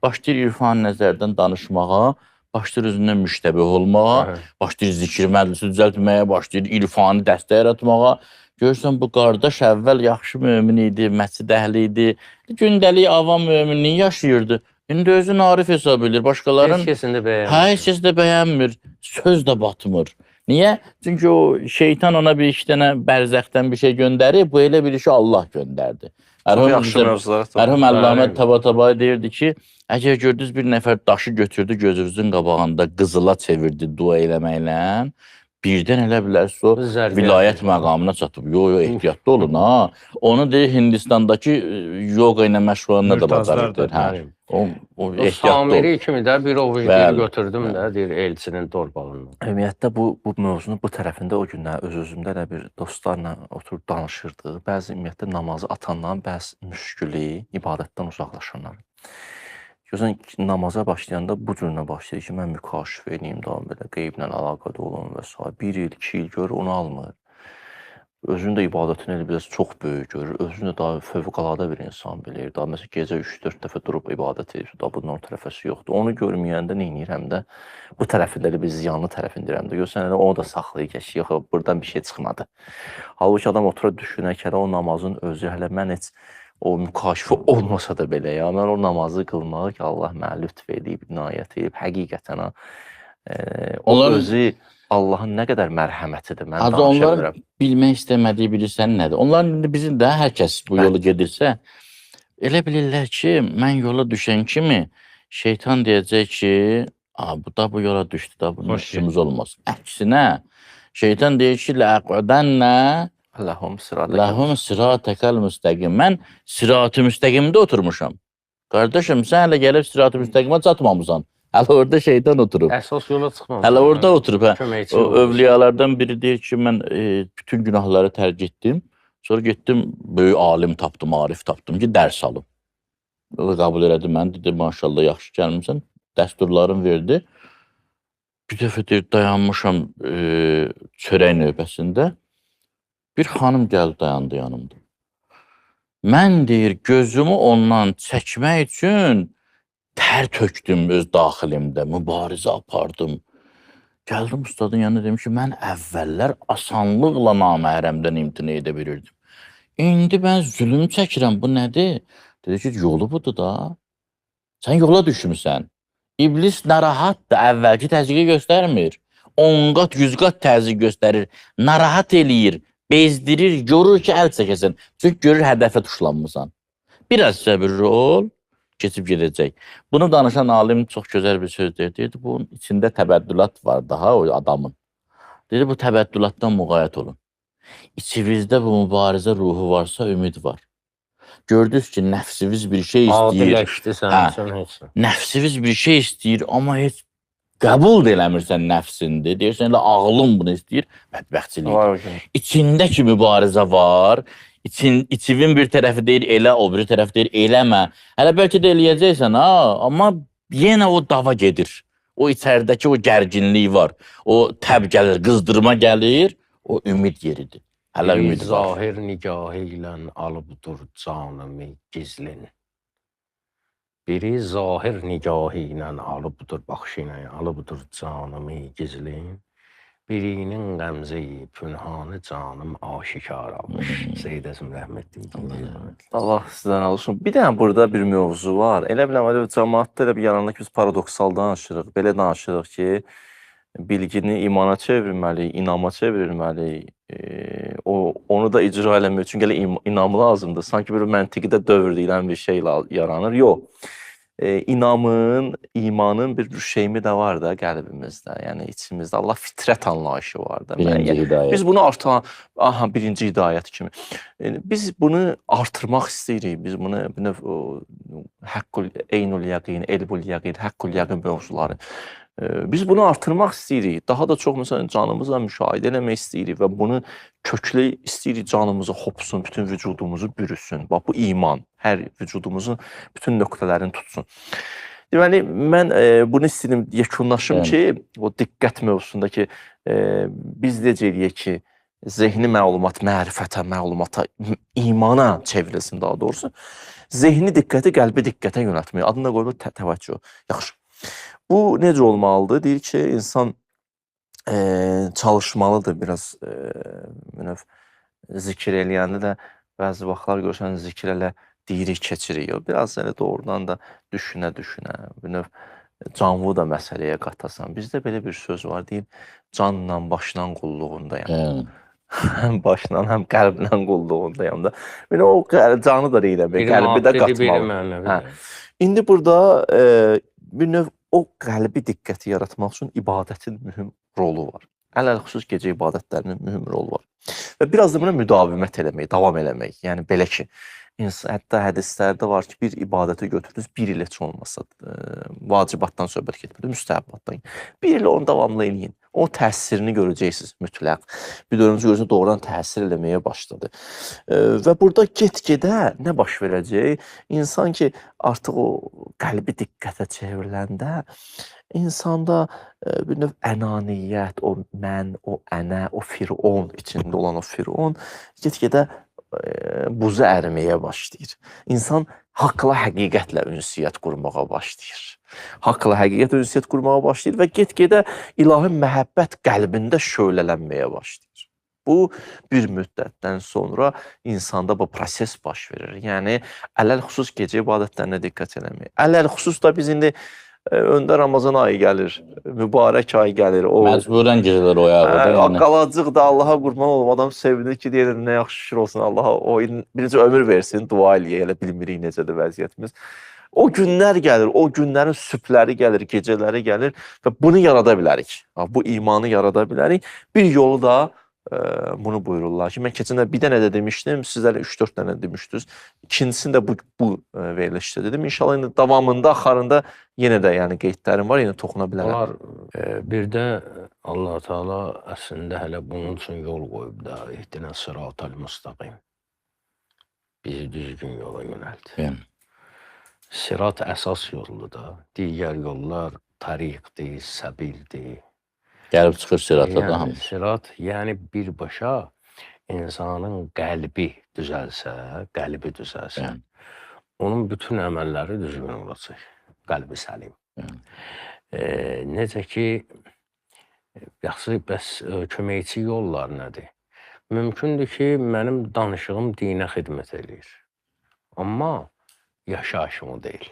başlayır irfani nəzərdən danışmağa, başlayır özündən müştəbih olmağa, başlayır zikir məclisi düzəltməyə, başlayır irfani dəstə yaratmağa. Görürsən, bu qardaş əvvəl yaxşı mömin idi, məscid əhli idi, gündəlik avam möminliyi yaşayırdı. İndi özü narif hesab edir, başqaların... Heç kəsini də bəyənmir. Heç kəs də bəyənmir, söz də batmır. Niyə? Çünki o şeytan ona bir iki dənə bərzəxdən bir şey göndərir, bu elə bir işi Allah göndərdi. Çox yaxşı mövzular. Mərhum Əllamə Bəli. Tabatabai deyirdi ki, əgər gördünüz bir nəfər daşı götürdü gözünüzün qabağında qızıla çevirdi dua eləməklə, birdən elə bilərsiniz o Zərgər vilayət düşmən. məqamına çatıb. Yo, ehtiyatlı olun ha. Onu deyir Hindistandakı yoga ilə məşğul olanlar da Mürtazlar bacarır. da, deyir, hə. bəli. O O ehtiyatlı olun. Samiri kimi də bir o video Bəli, götürdüm də, deyir elçinin torpağından. Ümumiyyətlə bu mövzunun bu tərəfində o günlər öz-özümdə elə bir dostlarla oturub danışırdıq. Bəzi ümumiyyətlə namazı atanların bəzi müşkülü, ibadətdən uzaqlaşanlar. Görürsən ki, namaza başlayanda bu cürlə başlayır ki, mən mükaşifə edeyim daha belə qeyblə əlaqədə olun və s. 1 il, 2 il görür, onu almır. Özünün də ibadətini elə biraz çox böyük görür. Özünü də daha fövqəladə bir insan bilir. Daha məsələn gecə 3-4 dəfə durub ibadət edir. Daha bunun o tərəfəsi yoxdur. Onu görməyəndə nə edir? Həm də bu tərəfində elə bir ziyanlı tərəfində həm də. Görsən elə onu da saxlayır ki, yox, burdan bir şey çıxmadı. Halbuki adam oturub düşünər ki, o namazın özü hələ mən heç o mükaşifə olmasa da belə ya, mən o namazı qılmağı ki, Allah mənə lütf edib, inayət edib, həqiqətən o Onların- özü Allahın nə qədər mərhəmətidir, mən Adı danışa onların bilmirəm. bilmək istəmədiyi bilirsən nədir? Onların indi bizim də hər kəs bu yolu gedirsə, elə bilirlər ki, mən yola düşən kimi şeytan deyəcək ki, bu da bu yola düşdü da, bunun Xoş işimiz olmaz. Əksinə, şeytan deyir ki, ləqudənlə ləhum sıratəkəl müstəqim. Mən sırat-ı müstəqimdə oturmuşam. Qardaşım, sən hələ gəlib sırat-ı müstəqimə çatmamısan. Hələ orada şeytan oturub. Əsas yola çıxmam. Hələ orada oturub. Hə. Köməkçi O olur. övliyalardan biri deyir ki, mən bütün günahları tərk etdim. Sonra getdim, böyük alim tapdım, arif tapdım ki, dərs alım. O qəbul elədi mən, dedi, maşallah, yaxşı gəlmişsən. Dəsturlarını verdi. Bir dəfə deyir, dayanmışam çörək növbəsində. Bir xanım gəldi, dayandı yanımda. Mən deyir, gözümü ondan çəkmək üçün tər tökdüm öz daxilimdə, mübarizə apardım. Gəldim ustadın yanına dedim ki, mən əvvəllər asanlıqla naməhrəmdən imtina edə bilirdim. İndi mən zülüm çəkirəm, bu nədir? Dedi ki, yolu budur da. Sən yola düşmüsən. İblis narahatdır, əvvəlki təzyiqi göstərmir. 10 qat, 100 qat təzyiq göstərir. Narahat eləyir, bezdirir, görür ki, əl çəkəsən. Çünki görür, hədəfə tuşlanmısan. Biraz səbirli ol, keçib gedəcək. Bunu danışan alim çox gözəl bir söz deyir. Deyirdi, bunun içində təbəddülat var daha o adamın. Dedi, bu təbəddülatdan müğayət olun. İçinizdə bu mübarizə ruhu varsa, ümid var. Gördünüz ki, nəfsiniz bir şey istəyir. Adiləşdi sənin üçün heç. Nəfsiniz bir şey istəyir, amma heç qəbul da eləmirsən nəfsindi. Deyirsən, elə ağlım bunu istəyir, bədbəxtçilik. Var o gün. İçindəki mübarizə var. İçivin bir tərəfi deyir elə, o biri tərəfi deyir eləmə. Hələ bəlkə də eləyəcəksən, amma yenə o dava gedir. O içəridəki o gərginlik var. O təb gəlir, qızdırma gəlir, o ümid yeridir. Hələ Biri ümid var. zahir nigahı ilə alıbdır canımı gizlin. Biri zahir nigahı ilə alıbdır, baxışı ilə alıbdır canımı gizlin. Birinin qəmzəyi pünhanı canım aşikar almış. Seyyid Əzim rəhmətli. Allah sizdən alışın. Bir dənə burada bir mövzu var. Elə biləm, cəmaatda elə bir yaranında ki, biz paradoksal danışırıq. Belə danışırıq ki, bilgini imana çevirməliyik, inama çevirməliyik. Onu da icra eləmək üçün gələ inam lazımdır. Sanki bir məntiqidə dövr deyilən bir şey yaranır. Yox. İmanın bir şeymi də var da qəlbimizdə, yəni içimizdə. Allah fitrət anlayışı var da. Birinci hidayət. Biz bunu birinci hidayət kimi. Biz bunu artırmaq istəyirik. Biz bunu haqqul eynul yaqin, elbul yaqin, haqqul yaqin mövzuları. Biz bunu artırmaq istəyirik. Daha da çox məsələn canımızla müşahidə eləmək istəyirik və bunu köklü istəyirik canımızı hopsun, bütün vücudumuzu bürüsün. Bax bu iman hər vücudumuzun bütün nöqtələrini tutsun. Deməli mən bunu istəyirəm yekunlaşım ki, o diqqət mövzusundakı biz necə eləyək ki, zehni məlumat, mərifətə, məlumata, imana çevrilsin daha doğrusu. Zehni diqqəti qəlbi diqqətə yönəltmək. Adını da qoyulur təvəccüh. Yaxşı. Bu necə olmalıdır? Deyir ki, insan çalışmalıdır biraz. Zikir eləyəndə də bəzi vaxtlar görürsən zikir elə deyirik, keçirik. Biraz elə doğrudan da düşünə-düşünə. canlı da məsələyə qatasan. Bizdə belə bir söz var, deyir, canla başla qulluğundayam. Yəni, Həm başla, həm qəlblə qulluğundayam da. Yəni o canı da deyirəm, Biri qəlbi də maddidir, biri qatmalı. mənəvidir. İndi burada bir növ o qəlbi diqqəti yaratmaq üçün ibadətin mühüm rolu var. Ələlxüsus gecə ibadətlərinin mühüm rolu var. Və biraz da buna müdavimət eləmək, davam eləmək. Yəni belə ki, hətta hədislərdə var ki, bir ibadəti götürdünüz, bir il heç olmasa, vacibatdan söhbət getmir, müstəhəbbatdan. Bir il onu davamlı eləyin. O təsirini görəcəksiniz mütləq. Bir dönümcü görürsə doğrudan təsir eləməyə başladı. Və burada get-gedə nə baş verəcək? İnsan ki, artıq o qəlbi diqqətə çevriləndə insanda bir növ ənaniyyət, o mən, o ənə, o firon, içində olan o firon get-gedə buzu əriməyə başlayır. İnsan haqla, həqiqətlə ünsiyyət qurmağa başlayır. Haqla, həqiqət ünsiyyət qurmağa başlayır və get-gedə ilahi məhəbbət qəlbində şölələnməyə başlayır. Bu, bir müddətdən sonra insanda bu proses baş verir. Yəni, ələlxüsus gecə ibadətlərinə diqqət eləmək. Ələlxüsus da biz indi öndə Ramazan ayı gəlir, mübarək ay gəlir. məcburən gecələr oyaqdır. Yəni, Qalacıq da Allaha qurban olub, adam sevinir ki, deyir, nə yaxşı şükür olsun Allaha, o birinci ömür versin, dua eləyə, elə bilmirik necədir vəziyyətimiz. O günlər gəlir, o günlərin sübhləri gəlir, gecələri gəlir və bunu yarada bilərik. Bu imanı yarada bilərik. Bir yolu da bunu buyururlar ki, mən keçəndə bir dənə də demişdim, sizlərə 3-4 dənə demişdiniz. İkincisini də bu verilişdə dedim. İnşallah indi davamında, axarında yenə də yəni qeydlərim var, yenə toxuna bilərəm. Bir də Allah Teala əslində hələ bunun üçün yol qoyub da, ihdina sıratal müstaqim. Bizi düzgün yola yönəldi. yəni, Sirat əsas yoldur da. Digər yollar tariqdir, səbildir. gəlib çıxır sirata da Yəni, hamı. sirat, yəni birbaşa insanın qəlbi düzəlsə, Yəni. onun bütün əməlləri düzgün olacaq. Qəlbi səlim. Yəni. Necə ki, yaxşı, bəs köməkçi yollar nədir? Mümkündür ki, mənim danışığım dinə xidmət edir. Amma yaşayışım o deyil.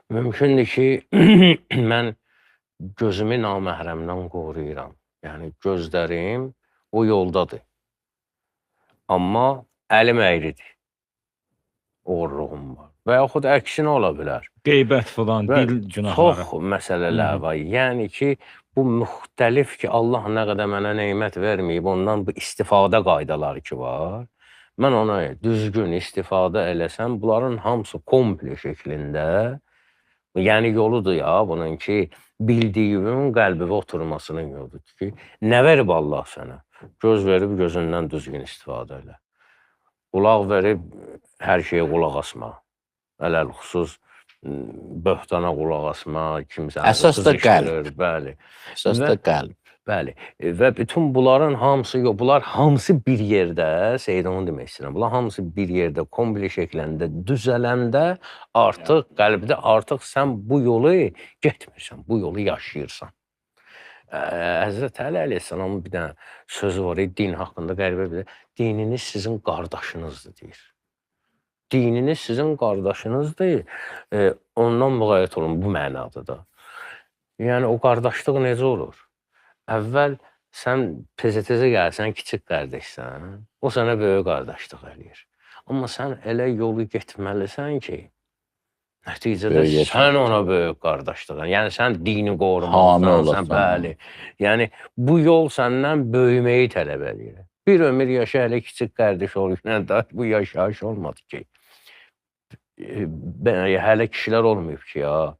Mümkündür ki, mən gözümü naməhrəmdən qoruyuram. Yəni, gözlərim o yoldadır. Amma əlim əyridir. Oğurluğum var. Və yaxud əksinə ola bilər. Qeybət falan, Və dil günahları. çox məsələlər var. Yəni ki, bu müxtəlif ki, Allah nə qədər mənə nemət verməyib, ondan bu istifadə qaydaları ki var. Mən ona düzgün istifadə eləsəm, bunların hamısı komple şəklində, yəni yoludur ya bunun ki, bildiyimin qəlbivə oturmasının yoludur ki, nə verib Allah sənə? Göz verib gözündən düzgün istifadə elə. Qulaq verib hər şeyə qulaq asma. Ələlxüsus böhtana qulaq asma, kimsə Əsas da qəlb. Bəli. Əsas da qəlb. Bəli. Və bütün bunların hamısı yox, bunlar hamısı bir yerdə, Seyid onu demək istəyirəm. Bunlar hamısı bir yerdə komple şəklində düzələndə artıq qəlbdə artıq sən bu yolu getmirsən, bu yolu yaşayırsan. Həzrət Əli əleyhissalamın bir dənə sözü var, din haqqında qəribə bir dininiz sizin qardaşınızdır deyir. Dininiz sizin qardaşınızdır. Ondan müğayət olun bu mənada da. Yəni o qardaşlıq necə olur? Əvvəl sən tezə-tezə gəlsən, kiçik qardaşsan, o sənə böyük qardaşlıq eləyir. Amma sən elə yolu getməlisən ki, nəticədə sən ona böyük qardaşlıq, yəni sən dini qorumalısan, bəli. Yəni bu yol səndən böyüməyi tələb edir. Bir ömür yaşa, hələ kiçik qardaş olursa, bu yaşayış olmadı ki. Hələ kişilər olmayıb ki, ya,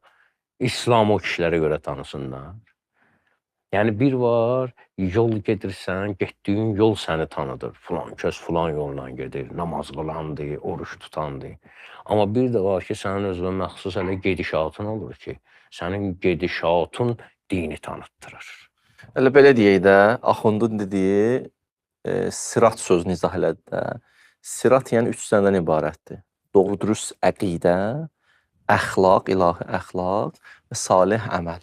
İslam o kişilərə görə tanısınlar. Yəni bir var, yol gedirsən, getdiyin yol səni tanıdır. Filan kəs filan yolla gedir, namaz qılandı, oruç tutandı. Amma bir də var ki, sənin özünə məxsus hələ gedişatın olur ki, sənin gedişatın dini tanıtdırır. Elə belə deyək də, Axundun dediyi sirat sözünü izah elədi də. Sirat yəni 3 səndən ibarətdir. Doğru dürüst əqidə, əxlaq, ilahi əxlaq və salih əməl.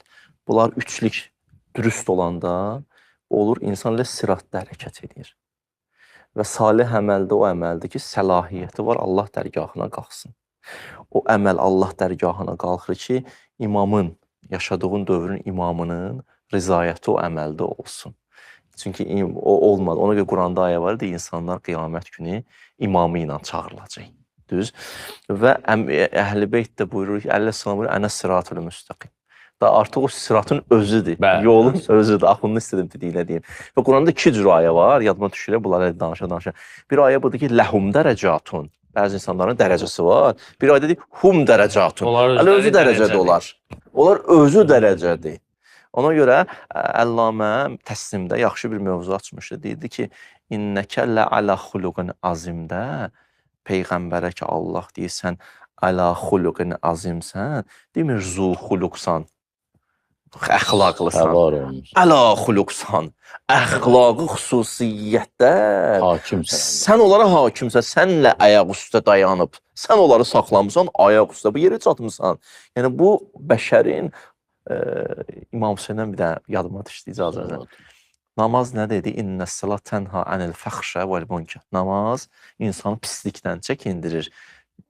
Bunlar üçlük dürüst olanda olur, insan elə siratda hərəkət edir. Və salih əməldə o əməldir ki, səlahiyyəti var Allah dərgahına qalxsın. O əməl Allah dərgahına qalxır ki, imamın yaşadığın dövrün imamının rızayəti o əməldə olsun. Çünki o olmadı. Ona görə Quranda ayə var idi, insanlar qiyamət günü imamı ilə çağırılacaq. Düz. Və Əhl-i Beyt də buyurur ki, Əleyhisselam buyurur, ənə sıratul müstəqim. Da artıq o sıratın özüdür. Bəli. Yolun özüdür. Axında istədim dediyinə deyim. Və Quranda 2 cür ayə var. Yadıma düşürlər, bunları danışa. Bir ayə budur ki, ləhum dərəcatun. Bəzi insanların dərəcəsi var. Bir ayə deyir, hum dərəcatun. Hələ özü dərəcədə olar. Onlar özü dərəcədir. Ona görə Əllamə Təslimdə yaxşı bir mövzu açmışdı. Deyirdi ki, İnnəkə lə'alə xuluqun azimdə Peyğəmbərə ki, Allah deyirsən, ələ xuluqun azimsən, demir, zu xuluqsan, əxlaqlısan. Var olmuş. Ələ xuluqsan, əxlaqı xüsusiyyətdə Hakimsən. sən onlara hakimsən, sənlə ayaq üstə dayanıb, sən onları saxlamısan, ayaq üstə, bu yerə çatmısan. Yəni, bu bəşərin İmam Hüseyndən bir də yadıma düşdü, icazə edin. Namaz nə dedi? İnnəs-salat tənha anil fəxşə vəl-munkar. Namaz insanı pislikdən çəkindirir,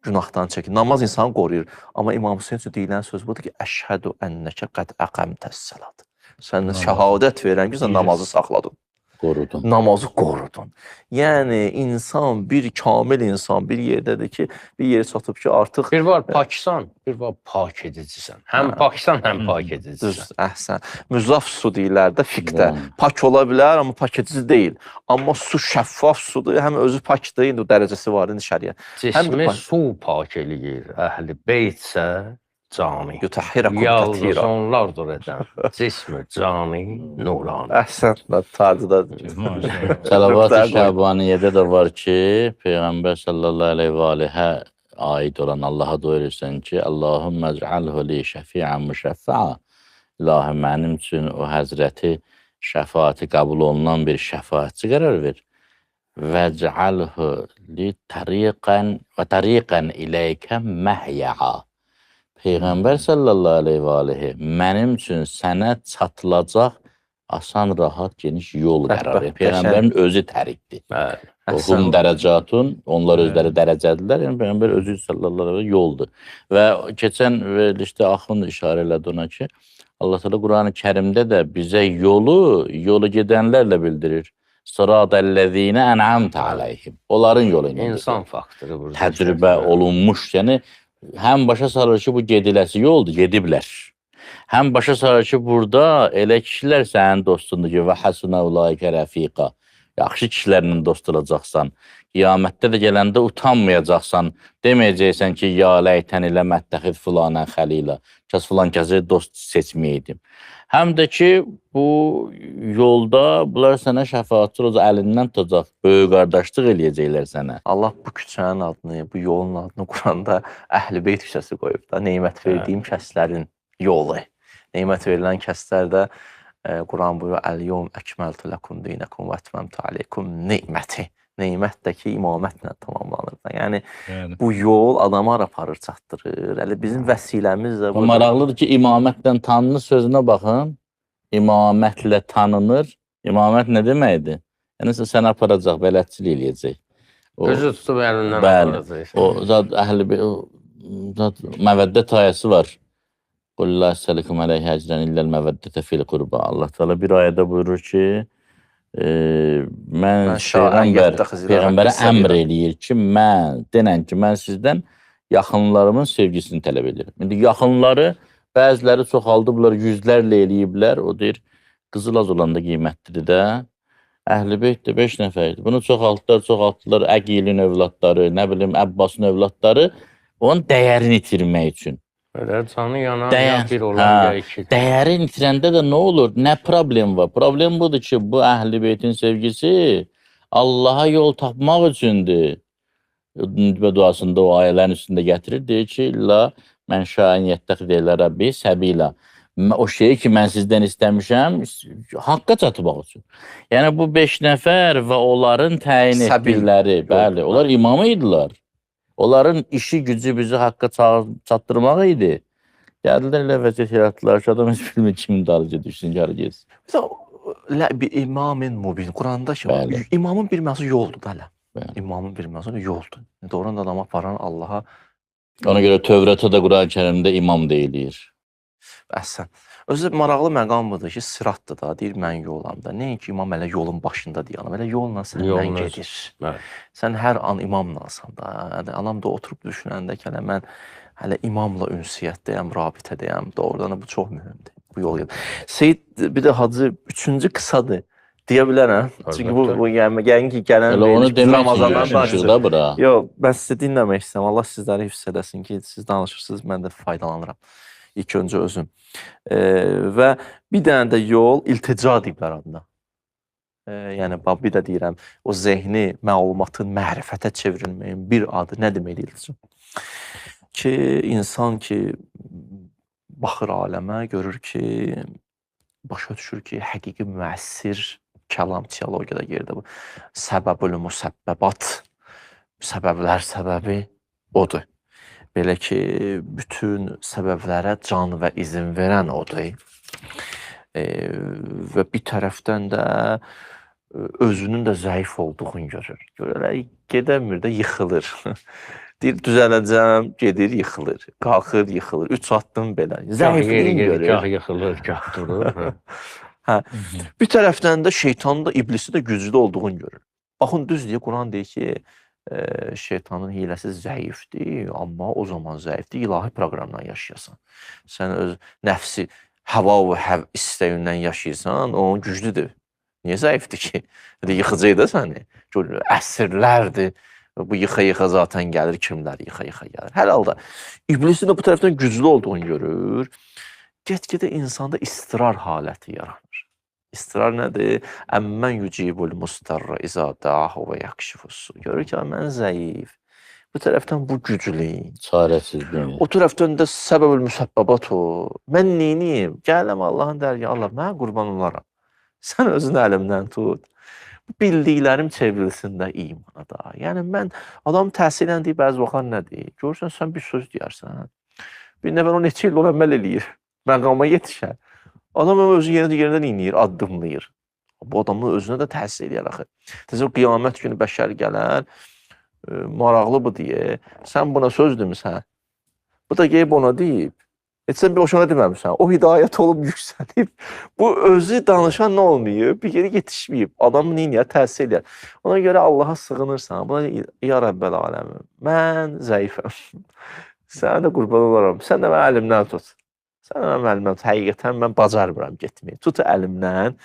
günahdan çəkindirir. Namaz insanı qoruyur. Amma İmam Hüseyn üçün deyilən söz budur ki, əşhədu ənnəkə qəd əqəmtəs-salat. Sən şəhadət verən ki, sən namazı saxladın. Qorudun. Namazı qorudun. Yəni, insan, bir kamil insan bir yerdədir ki, bir yerə çatıb ki, artıq... Bir var paksan, bir var pak edicisən. Həm paksan, həm pak edicisən. Düz, əhsən. Müzaf su deyirlər də fiqdə. Pak ola bilər, amma pak edici deyil. Amma su şəffaf sudur, həm özü pakdır, indi dərəcəsi var, indi şəriyə. Cismi su pak eləyir, Əhl-i Beyt isə cani. Yutəhhirəkum Yalnız tətira. onlardır edən. Cismi cani, nurani. Əhsən, tarcıda. Salavat-ı Şəbaniyyədə də var ki, Peyğəmbər sallallahu aleyhi və aleyhə aid olan Allaha dua edirsən ki, Allahümmə ec'alhu li şəfi'ən müşəffə'a. İlahi, mənim üçün o həzrəti şəfaati qəbul olunan bir şəfaatçı qərar ver. Vəc'alhu li tariqən iləykə məhyə'a. Peyğəmbər sallallahu aleyhi və aleyhi mənim üçün sənə çatılacaq asan, rahat, geniş yol qərar verir. Peyğəmbərin özü tərikdir. O hum dərəcatun, onlar özləri dərəcədirlər. Yəni Peyğəmbər özü sallallahu aleyhi və yoldur. Və keçən verilişdə Axund işarə elədi ona ki, Allah Teala Qur'an-ı Kərimdə də bizə yolu gedənlərlə bildirir. Sıradəl-ləzīnə ən'amtə aleyhim. Onların yolu ilə. İnsan faktoru burada. Təcrübə olunmuş, yəni həm başa salır ki, bu gediləsi yoldur, gediblər. Həm başa salır ki, burada elə kişilər sənin dostundur ki, və həsunə ulaikə rəfiqa. Yaxşı kişilərlə dost olacaqsan. Qiyamətdə də gələndə utanmayacaqsan. Deməyəcəksən ki, ya ləytən ilə məttəxid filanən xəlilə. Kəs filan kəsi dost seçməyəydim. Həm də ki, bu yolda bunlar sənə şəfaatçı olacaq, əlindən tutacaq, böyük qardaşlıq eləyəcəklər sənə. Allah bu küçənin adını, bu yolun adını Quranda Əhl-i Beyt küçəsi qoyub da, neymət verdiyim kəslərin yolu. Neymət verilən kəslər də Quran buyurur, Əl-yevm əkməltu ləkum dinəkum və etməmtu aleykum neyməti. Neymət də ki, imamətlə tamamlanır da. Yəni, bu yol adamı aparır, çatdırır. Hələ bizim vəsiləmiz də... Maraqlıdır ki, imamətlə tanınır sözünə baxın. İmamətlə tanınır. İmamət nə deməkdir? Yəni, səni aparacaq, bələdçilik eləyəcək. Özü tutub əlindən aparacaq. O, zat məvəddət ayəsi var. Qulillah səlikum əleyhə əcrən illəl məvəddətə fil qurba. Allah Teala bir ayədə buyurur ki, mən Peyğəmbərə əmr eləyir ki, denən ki, mən sizdən yaxınlarımın sevgisini tələb edirəm. İndi yaxınları, bəziləri çoxaldıblar, yüzlərlə eləyiblər. O deyir, qızıl az olanda qiymətlidir də. Əhl-i Beyt də 5 nəfərdir. Bunu çoxaltdılar, Əqilin övladları, nə bilim, Əbbasın övladları, onun dəyərini itirmək üçün. Öyle canı yanan bir olan iki. Dəyərin itirəndə də nə olur? Nə problem var? Problem budur ki, bu Əhl-i Beytin sevgisi Allaha yol tapmaq üçündür. Nütbə duasında o ayələrin üstündə gətirir. Deyir ki, la mən şahin yəttəxid elə Rəbbi səbilə. O şeyi ki, mən sizdən istəmişəm, haqqa çatmaq üçün. Yəni, bu 5 nəfər və onların təyin etdikləri, bəli, onlar imamı idilər. Onların işi gücü bizi haqqa çatdırmaq idi. Gəldilər elə vəziyyət yaratdılar ki, adam heç bilmir kimin dalıca düşsün, gəlir gelsin. Mesela bir imamın mubin, Quranda ki, imamın bir məzun yoldur da hələ. İmamın bir məzun yoldur. Doğrudan da adama aparan Allaha. Ona görə Tövrətə də Quran-ı Kərimdə imam deyilir. Əhsən. Özü maraqlı məqam budur ki, siratdır da, deyir mən yolamda. Nəinki imam elə yolun başında dayanıb, elə yolla səndən Yolun öz- gedir. Bəli. Sən hər an imamlasan da. Yəni anam da oturub düşünəndə ki, hələ mən hələ imamla ünsiyyətdəyəm, rabitədəyəm. Doğrudan da bu çox mühümdür. Bu yol. Seyid bir də hacı üçüncü qısadır deyə bilərəm. Çünki bu yəni ki, gələn Elə onu veriliş biz demək üçün Ramazandan görüşmüşük danışırıq. da bura. Yox, mən sizə dinləmək istəyirəm. Allah sizləri hifz eləsin ki, siz danışırsınız, mən də faydalanıram. İlk öncə özüm. Və bir dənə də yol iltica deyiblər adına. Yəni bir də deyirəm, o zehni, məlumatın mərifətə çevrilməyin bir adı nə deməkdir iltica? Ki insan ki baxır aləmə, görür ki, başa düşür ki, həqiqi müəssir kəlam teologiyada yerdə bu səbəbül müsəbbəbat, səbəblər səbəbi odur. Belə ki, bütün səbəblərə can və izin verən odur. Və bir tərəfdən də özünün də zəif olduğunu görür. Görürlər, gedəmir də yıxılır. Deyir, düzələcəm, gedir, yıxılır. Qalxır, yıxılır. 3 addım belə. Zəifliyin görür. Gah yıxılır, gah durur. Hə. Bir tərəfdən də şeytanın da, iblisi də güclü olduğunu görür. Baxın, düz deyə Quran deyir ki, şeytanın hiləsi zəifdir, amma o zaman zəifdir, ilahi proqramdan yaşayasan. Sən öz nəfsi hava və istəyindən yaşayırsan, o güclüdür. Niyə zəifdir ki? Yıxıcıydı səni. Əsrlərdir. Bu yıxa-yıxa zaten gəlir, kimlər yıxa-yıxa gəlir. Hər halda iblisin də bu tərəfdən güclü olduğunu görür. Get-gedə insanda istirar haləti yaranır. İstirar nədir? Əmmən yücibul mustarra izə da'ahu və yakşifussu. Görür ki, mən zəif. Bu tərəfdən bu güclü. Çarəsizlik. O tərəfdən də səbəbül müsəbbəbat o. Mən neyniyim? Gələm Allahın dərgahı. Allah, mən qurban olaram. Sən özünü əlimdən tut. Bildiklərim çevrilsin də imana da. Yəni mən adam təhsillə deyib bəzi vaxtlar nə deyir? Görürsən sən bir söz deyərsən. Bir nəfər o neçə il ona əməl eləyir. Məqama yetişər. Adam özü yerindən inləyir, addımlayır. Bu adamın özünə də təsir eləyər axı. Təzə qiyamət günü bəşər gələr, maraqlı bu deyə. Sən buna söz demisən. Bu da gəlib ona deyib. Sən bir hoşuna deməmişsən. O hidayət olub yüksəlib. Bu özü danışan nə olmayıb? Bir yeri yetişməyib. Adamın neyiniyər, təsir eləyər. Ona görə Allaha sığınırsan. Buna ya Rəbbəl aləmi. Mən zəifəm. Sənə də qurban olaram. Sən də mən əlimdən tut. Sən də mən əlimdən tut. Həqiqətən mən bacarmıram getməyi. Tut əlimdən.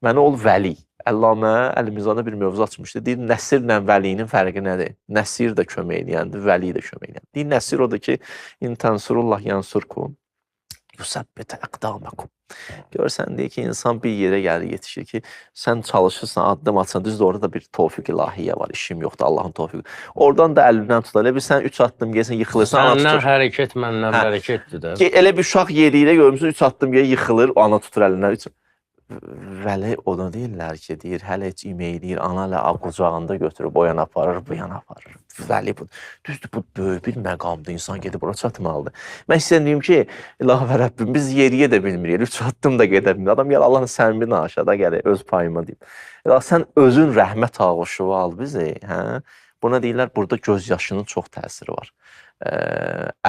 Mənə ol vəli. Əllamə Əl-Mizanda bir mövzu açmışdı. Deyir, nəsirlə vəlinin fərqi nədir? Nəsir də kömək eləyəndir, vəli də kömək eləyəndir. Deyir, nəsir odur ki, İntənsurullah yansurkum. Yusabbitə əqdamakum. Görsən, deyir ki, insan bir yerə gəlir, yetişir ki, sən çalışırsan, addım atsan, düzdür, orada da bir tövfiq ilahiyyə var, işim yoxdur, Allahın tövfiqi. Oradan da əlindən tutar. Elə bir sən 3 addım gəlsən, yıxılırsan, ana Səndən tutur. hərəkət, məndən hərəkətdir də. Elə bir uşaq yeriylə görmüsün, 3 addım gəlir, yıxılır, ana tutur əlindən. Vəli ona deyirlər ki, deyir, hələ heç imeyləyir, ana ilə qucağında götürüb o yana aparır, bu yana aparır. Vəli bu. Düzdür, bu böyük bir məqamdır, insan gedib bura çatmalıdır. Mən sizə deyim ki, İlahi və Rəbbim, biz yeriyə də bilmirik, 3 addım da gedə bilmirik. Adam gəl Allahın səmimi aşağıda gəlir, öz payıma deyim. Sən özün rəhmət ağuşu al bizi, hə? Buna deyirlər, burada göz yaşının çox təsiri var.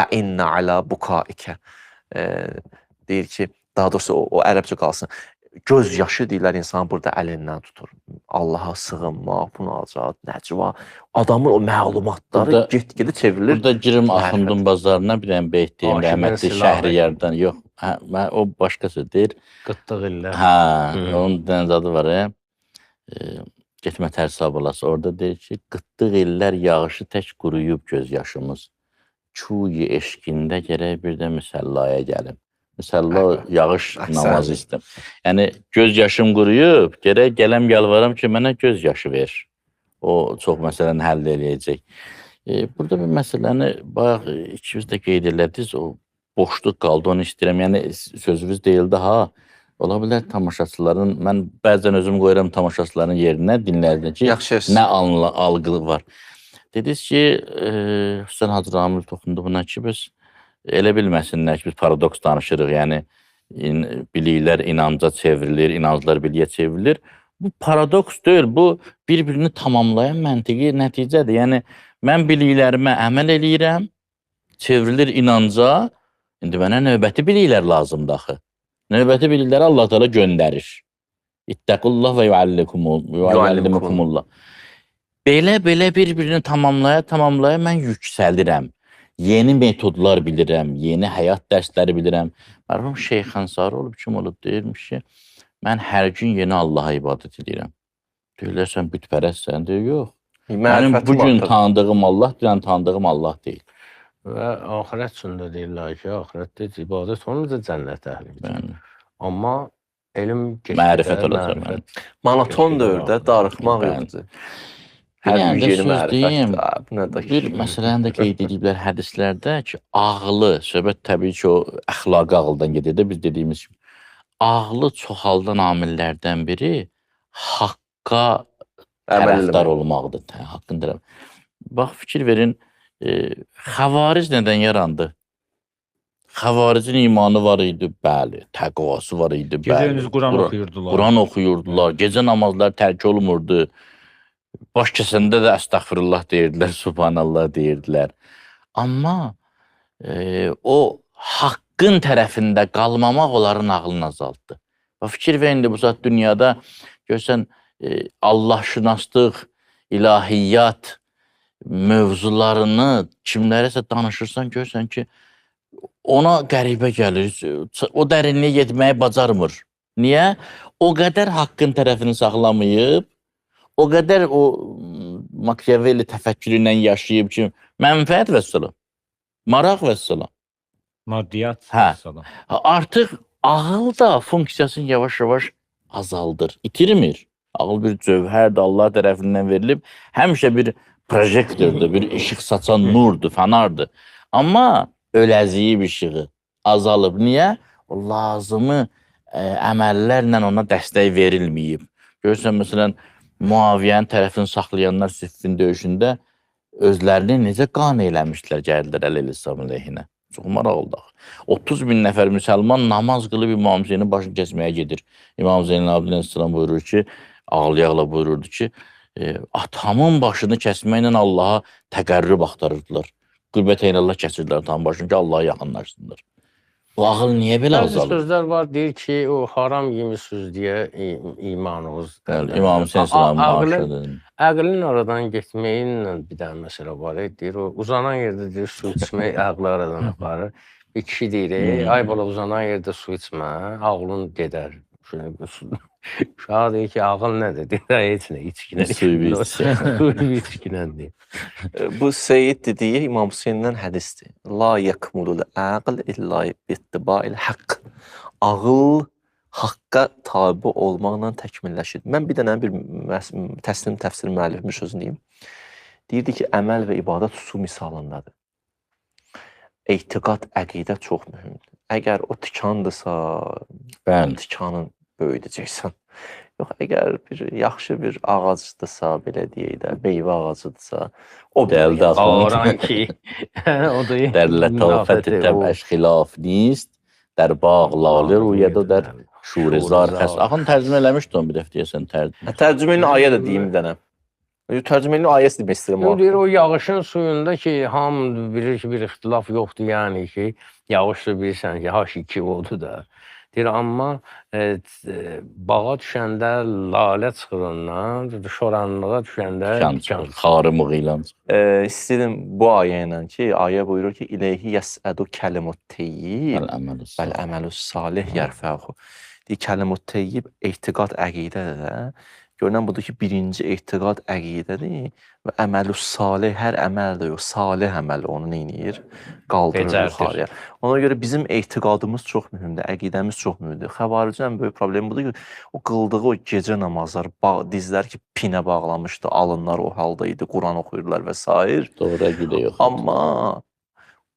Əinnə alə bukaikə. Deyir ki, daha doğrusu o ərəbcə qalsın. Göz yaşı deyirlər, insan burada əlindən tutur. Allaha sığınmaq, münacat, nəcva. Adamın o məlumatları get-gedə çevrilir. Burada girim Axundun bazarına bir dənə beyt deyim, rəhmətli Şəhriyardan. Yox, o başqası deyir. Qıtlıq illər. Hə, onun dənə adı var, getmə tərsab olası. Orada deyir ki, qıtlıq illər yağışı tək quruyub göz yaşımız. Çuyi eşqində gərək bir də müsəllaya gəlim. Müsəllə yağış namazı istəm. Yəni, göz yaşım quruyub, gərək gələm yalvaram ki, mənə göz yaşı ver. O, çox məsələni həll eləyəcək. Burada bir məsələni, bayaq ikimiz də qeyd elədiniz, o boşluq qaldı, onu istəyirəm. Yəni, sözünüz deyildi, ola bilər tamaşaçıların, mən bəzən özüm qoyuram tamaşaçıların yerinə, dinlərdə ki, nə algılı var. Dediniz ki, Hüseyin Hacı Ramil toxundu buna ki, biz elə bilməsinlər ki, biz paradoks danışırıq, yəni biliklər inanca çevrilir, inanclar biliyə çevrilir. Bu paradoks deyil, bu bir-birini tamamlayan məntiqi nəticədir. Yəni, mən biliklərimə əməl eləyirəm, çevrilir inanca İndi mənə növbəti biliklər lazımdır axı. Növbəti bilikləri Allah Teala göndərir. İttəqullah və yuallimukumullah. Belə bir-birini tamamlaya mən yüksəlirəm. Yeni metodlar bilirəm, yeni həyat dərsləri bilirəm. Mərhum Şeyx Ənsari olub, kim olub deyirmiş ki, mən hər gün yeni Allaha ibadət edirəm. Deyirlər, sən bütpərəstsən, deyir, yox. Mənim bugün tanıdığım Allah, dünən tanıdığım Allah deyil. Və axirət üçün də deyirlər ki, axirətdə ibadət olunca cənnət əhlidir. Amma elm mərifət olacaq. Monoton dövrdə darıxmaq yoxdur. Hər Yəni gün yeni söz deyim, mərifət. bir məsələni də qeyd ediblər hədislərdə ki, ağlı, söhbət təbii ki, o əxlaqi ağıldan gedir də biz dediyimiz kimi. Ağlı çoxaldan amillərdən biri haqqa tərəfdar olmaqdır. Haqqın tərəf. Bax, fikir verin, xavariz nədən yarandı? Xavaricin imanı var idi, bəli. Təqvası var idi, bəli. Gecə-gündüz Quran oxuyurdular. Quran oxuyurdular. Gecə namazlar tərk olmurdu. Baş kəsəndə də əstəğfirullah deyirdilər, subhanallah deyirdilər. Amma o haqqın tərəfində qalmamaq onların ağlını azaltdı. Fikir verin, bu saat dünyada görsən, Allah-şünaslıq, ilahiyyat mövzularını kimlərəsə danışırsan, görsən ki, ona qəribə gəlir, o dərinliyə getməyi bacarmır. Niyə? O qədər haqqın tərəfini saxlamayıb, o qədər o Machiavelli təfəkkürü ilə yaşayıb ki, mənfəət vəssalam, maraq vəssalam. Maddiyyat vəssalam. Artıq ağıl da funksiyasını yavaş-yavaş azaldır, itirmir. Ağıl bir cövhərdir, Allah tərəfindən verilib, həmişə bir projektördür, bir işıq saçan nurdur, fənardır. Amma öləziyib işığı azalıb. Niyə? O lazımı əməllərlə ona dəstək verilməyib. Görürsən, məsələn, Muaviyyənin tərəfini saxlayanlar Siffin döyüşündə özlərini necə qane eləmişdilər, gəldilər Əl-İslam əleyhinə. Çox maraq oldu. 30 min nəfər müsəlman namaz qılıb İmam Hüseynin başını kəsməyə gedir. İmam Hüseynin Abdülhamid buyurur ki, ağlaya-ağla buyururdu ki, atamın başını kəsməklə Allaha təqərrüb axtarırdılar. Qürbət eynəllah kəsirlər atamın başını ki, Allaha yaxınlaşsınlar. Bu ağıl niyə belə azalır? Bəzi sözlər var, deyir ki, o haram yemişsiniz deyə imanınız. İmam Hüseyin Səlamın maaşıdır. Əqlin aradan getməyinlə bir dənə məsələ var. Deyir, o uzanan yerdə deyir, su içmək əqli aradan aparır. Bir kişi deyir, ay bala uzanan yerdə su içmə, ağlın gedər. Uşağı deyir ki, ağıl nədir? Deyir, heç nə, içkinə. Suyu içkinə deyir. Bu Seyyid dediyi İmam Hüseyndən hədisdir. La yakmulul aql illa bittibail haqq. Ağıl haqqa tabi olmaqla təkmilləşir. Mən bir dənə təslim təfsir müəllifimin sözünü deyim. Deyirdi ki, əməl və ibadət su misalındadır. Etiqad, əqidə çox mühümdür. Əgər o tikandırsa, tikanın böyüdəcəksən. Yox, əgər bir yaxşı bir ağacdırsa, belə deyək də, meyvə ağacıdırsa, o dəldə ağaran ki, o da dərlə tafəti təbəş xilaf nist, dər bağlalı rüyədə dər şurizar xəs. Axın tərcümə eləmişdi onu bir dəfə deyəsən tərcümə. Tərcüməni ayə də deyim bir dənə. Tərcüməni ayəsi demək istəyirəm. Deyir, o yağışın suyunda ki, hamı bilir ki, bir ixtilaf yoxdur, yəni ki, yağışda bilirsən ki, H2 oldu da. Deyir, amma bağa düşəndə lalə çıxırından, şoranlığa düşəndə tikan xarımıq ilə. İstəyirəm bu ayə ilə ki, ayə buyurur ki, İleyhi yəsədu kəlimut teyyib vəl əməlus salih yərfəxu. Deyir, kəlimut teyyib etiqad əqidədir də. Görünən budur ki, birinci etiqad əqidədir və əməlus salih, hər əməl də yox, salih əməl onu neyniyir? Qaldırır yuxarıya. Ona görə bizim etiqadımız çox mühümdür, əqidəmiz çox mühümdür. Xəvaricin ən böyük problemi budur ki, o qıldığı o gecə namazları, dizlər ki, pinə bağlamışdı, alınlar o halda idi, Quran oxuyurlar və s. Doğru əqidə yox. Amma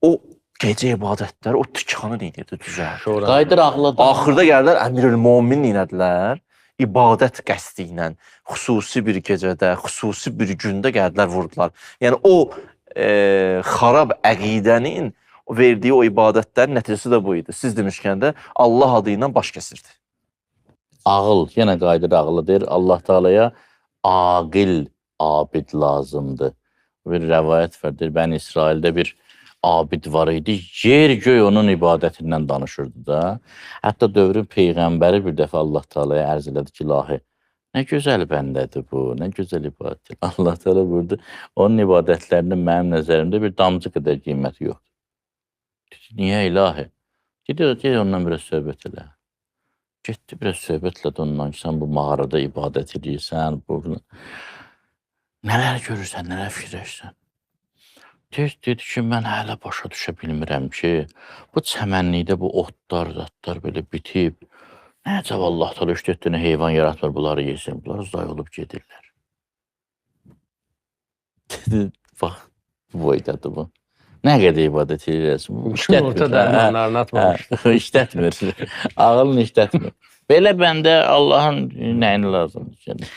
o gecə ibadətlər o tikanı neynirdi, düzəldir. Qaydır ağladı. Axırda gəldilər, Əmirül-Momin neynədilər? İbadət qəsdi ilə xüsusi bir gecədə, xüsusi bir gündə gəldilər, vurdular. Yəni o xarab əqidənin verdiyi o ibadətlərin nəticəsi də bu idi. Siz demişkən də Allah adı ilə baş kəsirdi. Ağıl, yenə qaydır ağlı deyir. Allah Teala'ya aqil abid lazımdır. Bir rəvayət var, deyir, Bəni İsraildə bir abid var idi. Yer göy onun ibadətindən danışırdı da. Hətta dövrün peyğəmbəri bir dəfə Allah Taalaya ərz elədi ki, ilahi, nə gözəl bəndədir bu, nə gözəl ibadət. Allah Taala buyurdu, onun ibadətlərinin mənim nəzərimdə bir damcı qədər qiyməti yoxdur. Dedi, niyə ilahi? Dedi, ondan biraz söhbət elə. Getdi, biraz söhbət elədi ondan ki, sən bu mağarada ibadət edirsən, nələr görürsən, nələr fikirləşsən. Dedi ki, mən hələ başa düşə bilmirəm ki, bu çəmənlikdə bu otlar, zatlar belə bitib, nəcəb Allah Taala üç dörd dənə heyvan yaratmır, bunları yesin, bunlar zay olub gedirlər. Dedi, bax, bu boydadır bu. Nə qədər ibadət edirəsin? Orta dərmanlarını atmamış. İşlətmir. Ağılını işlətmir. Belə bəndə Allahın nəyini lazımdır?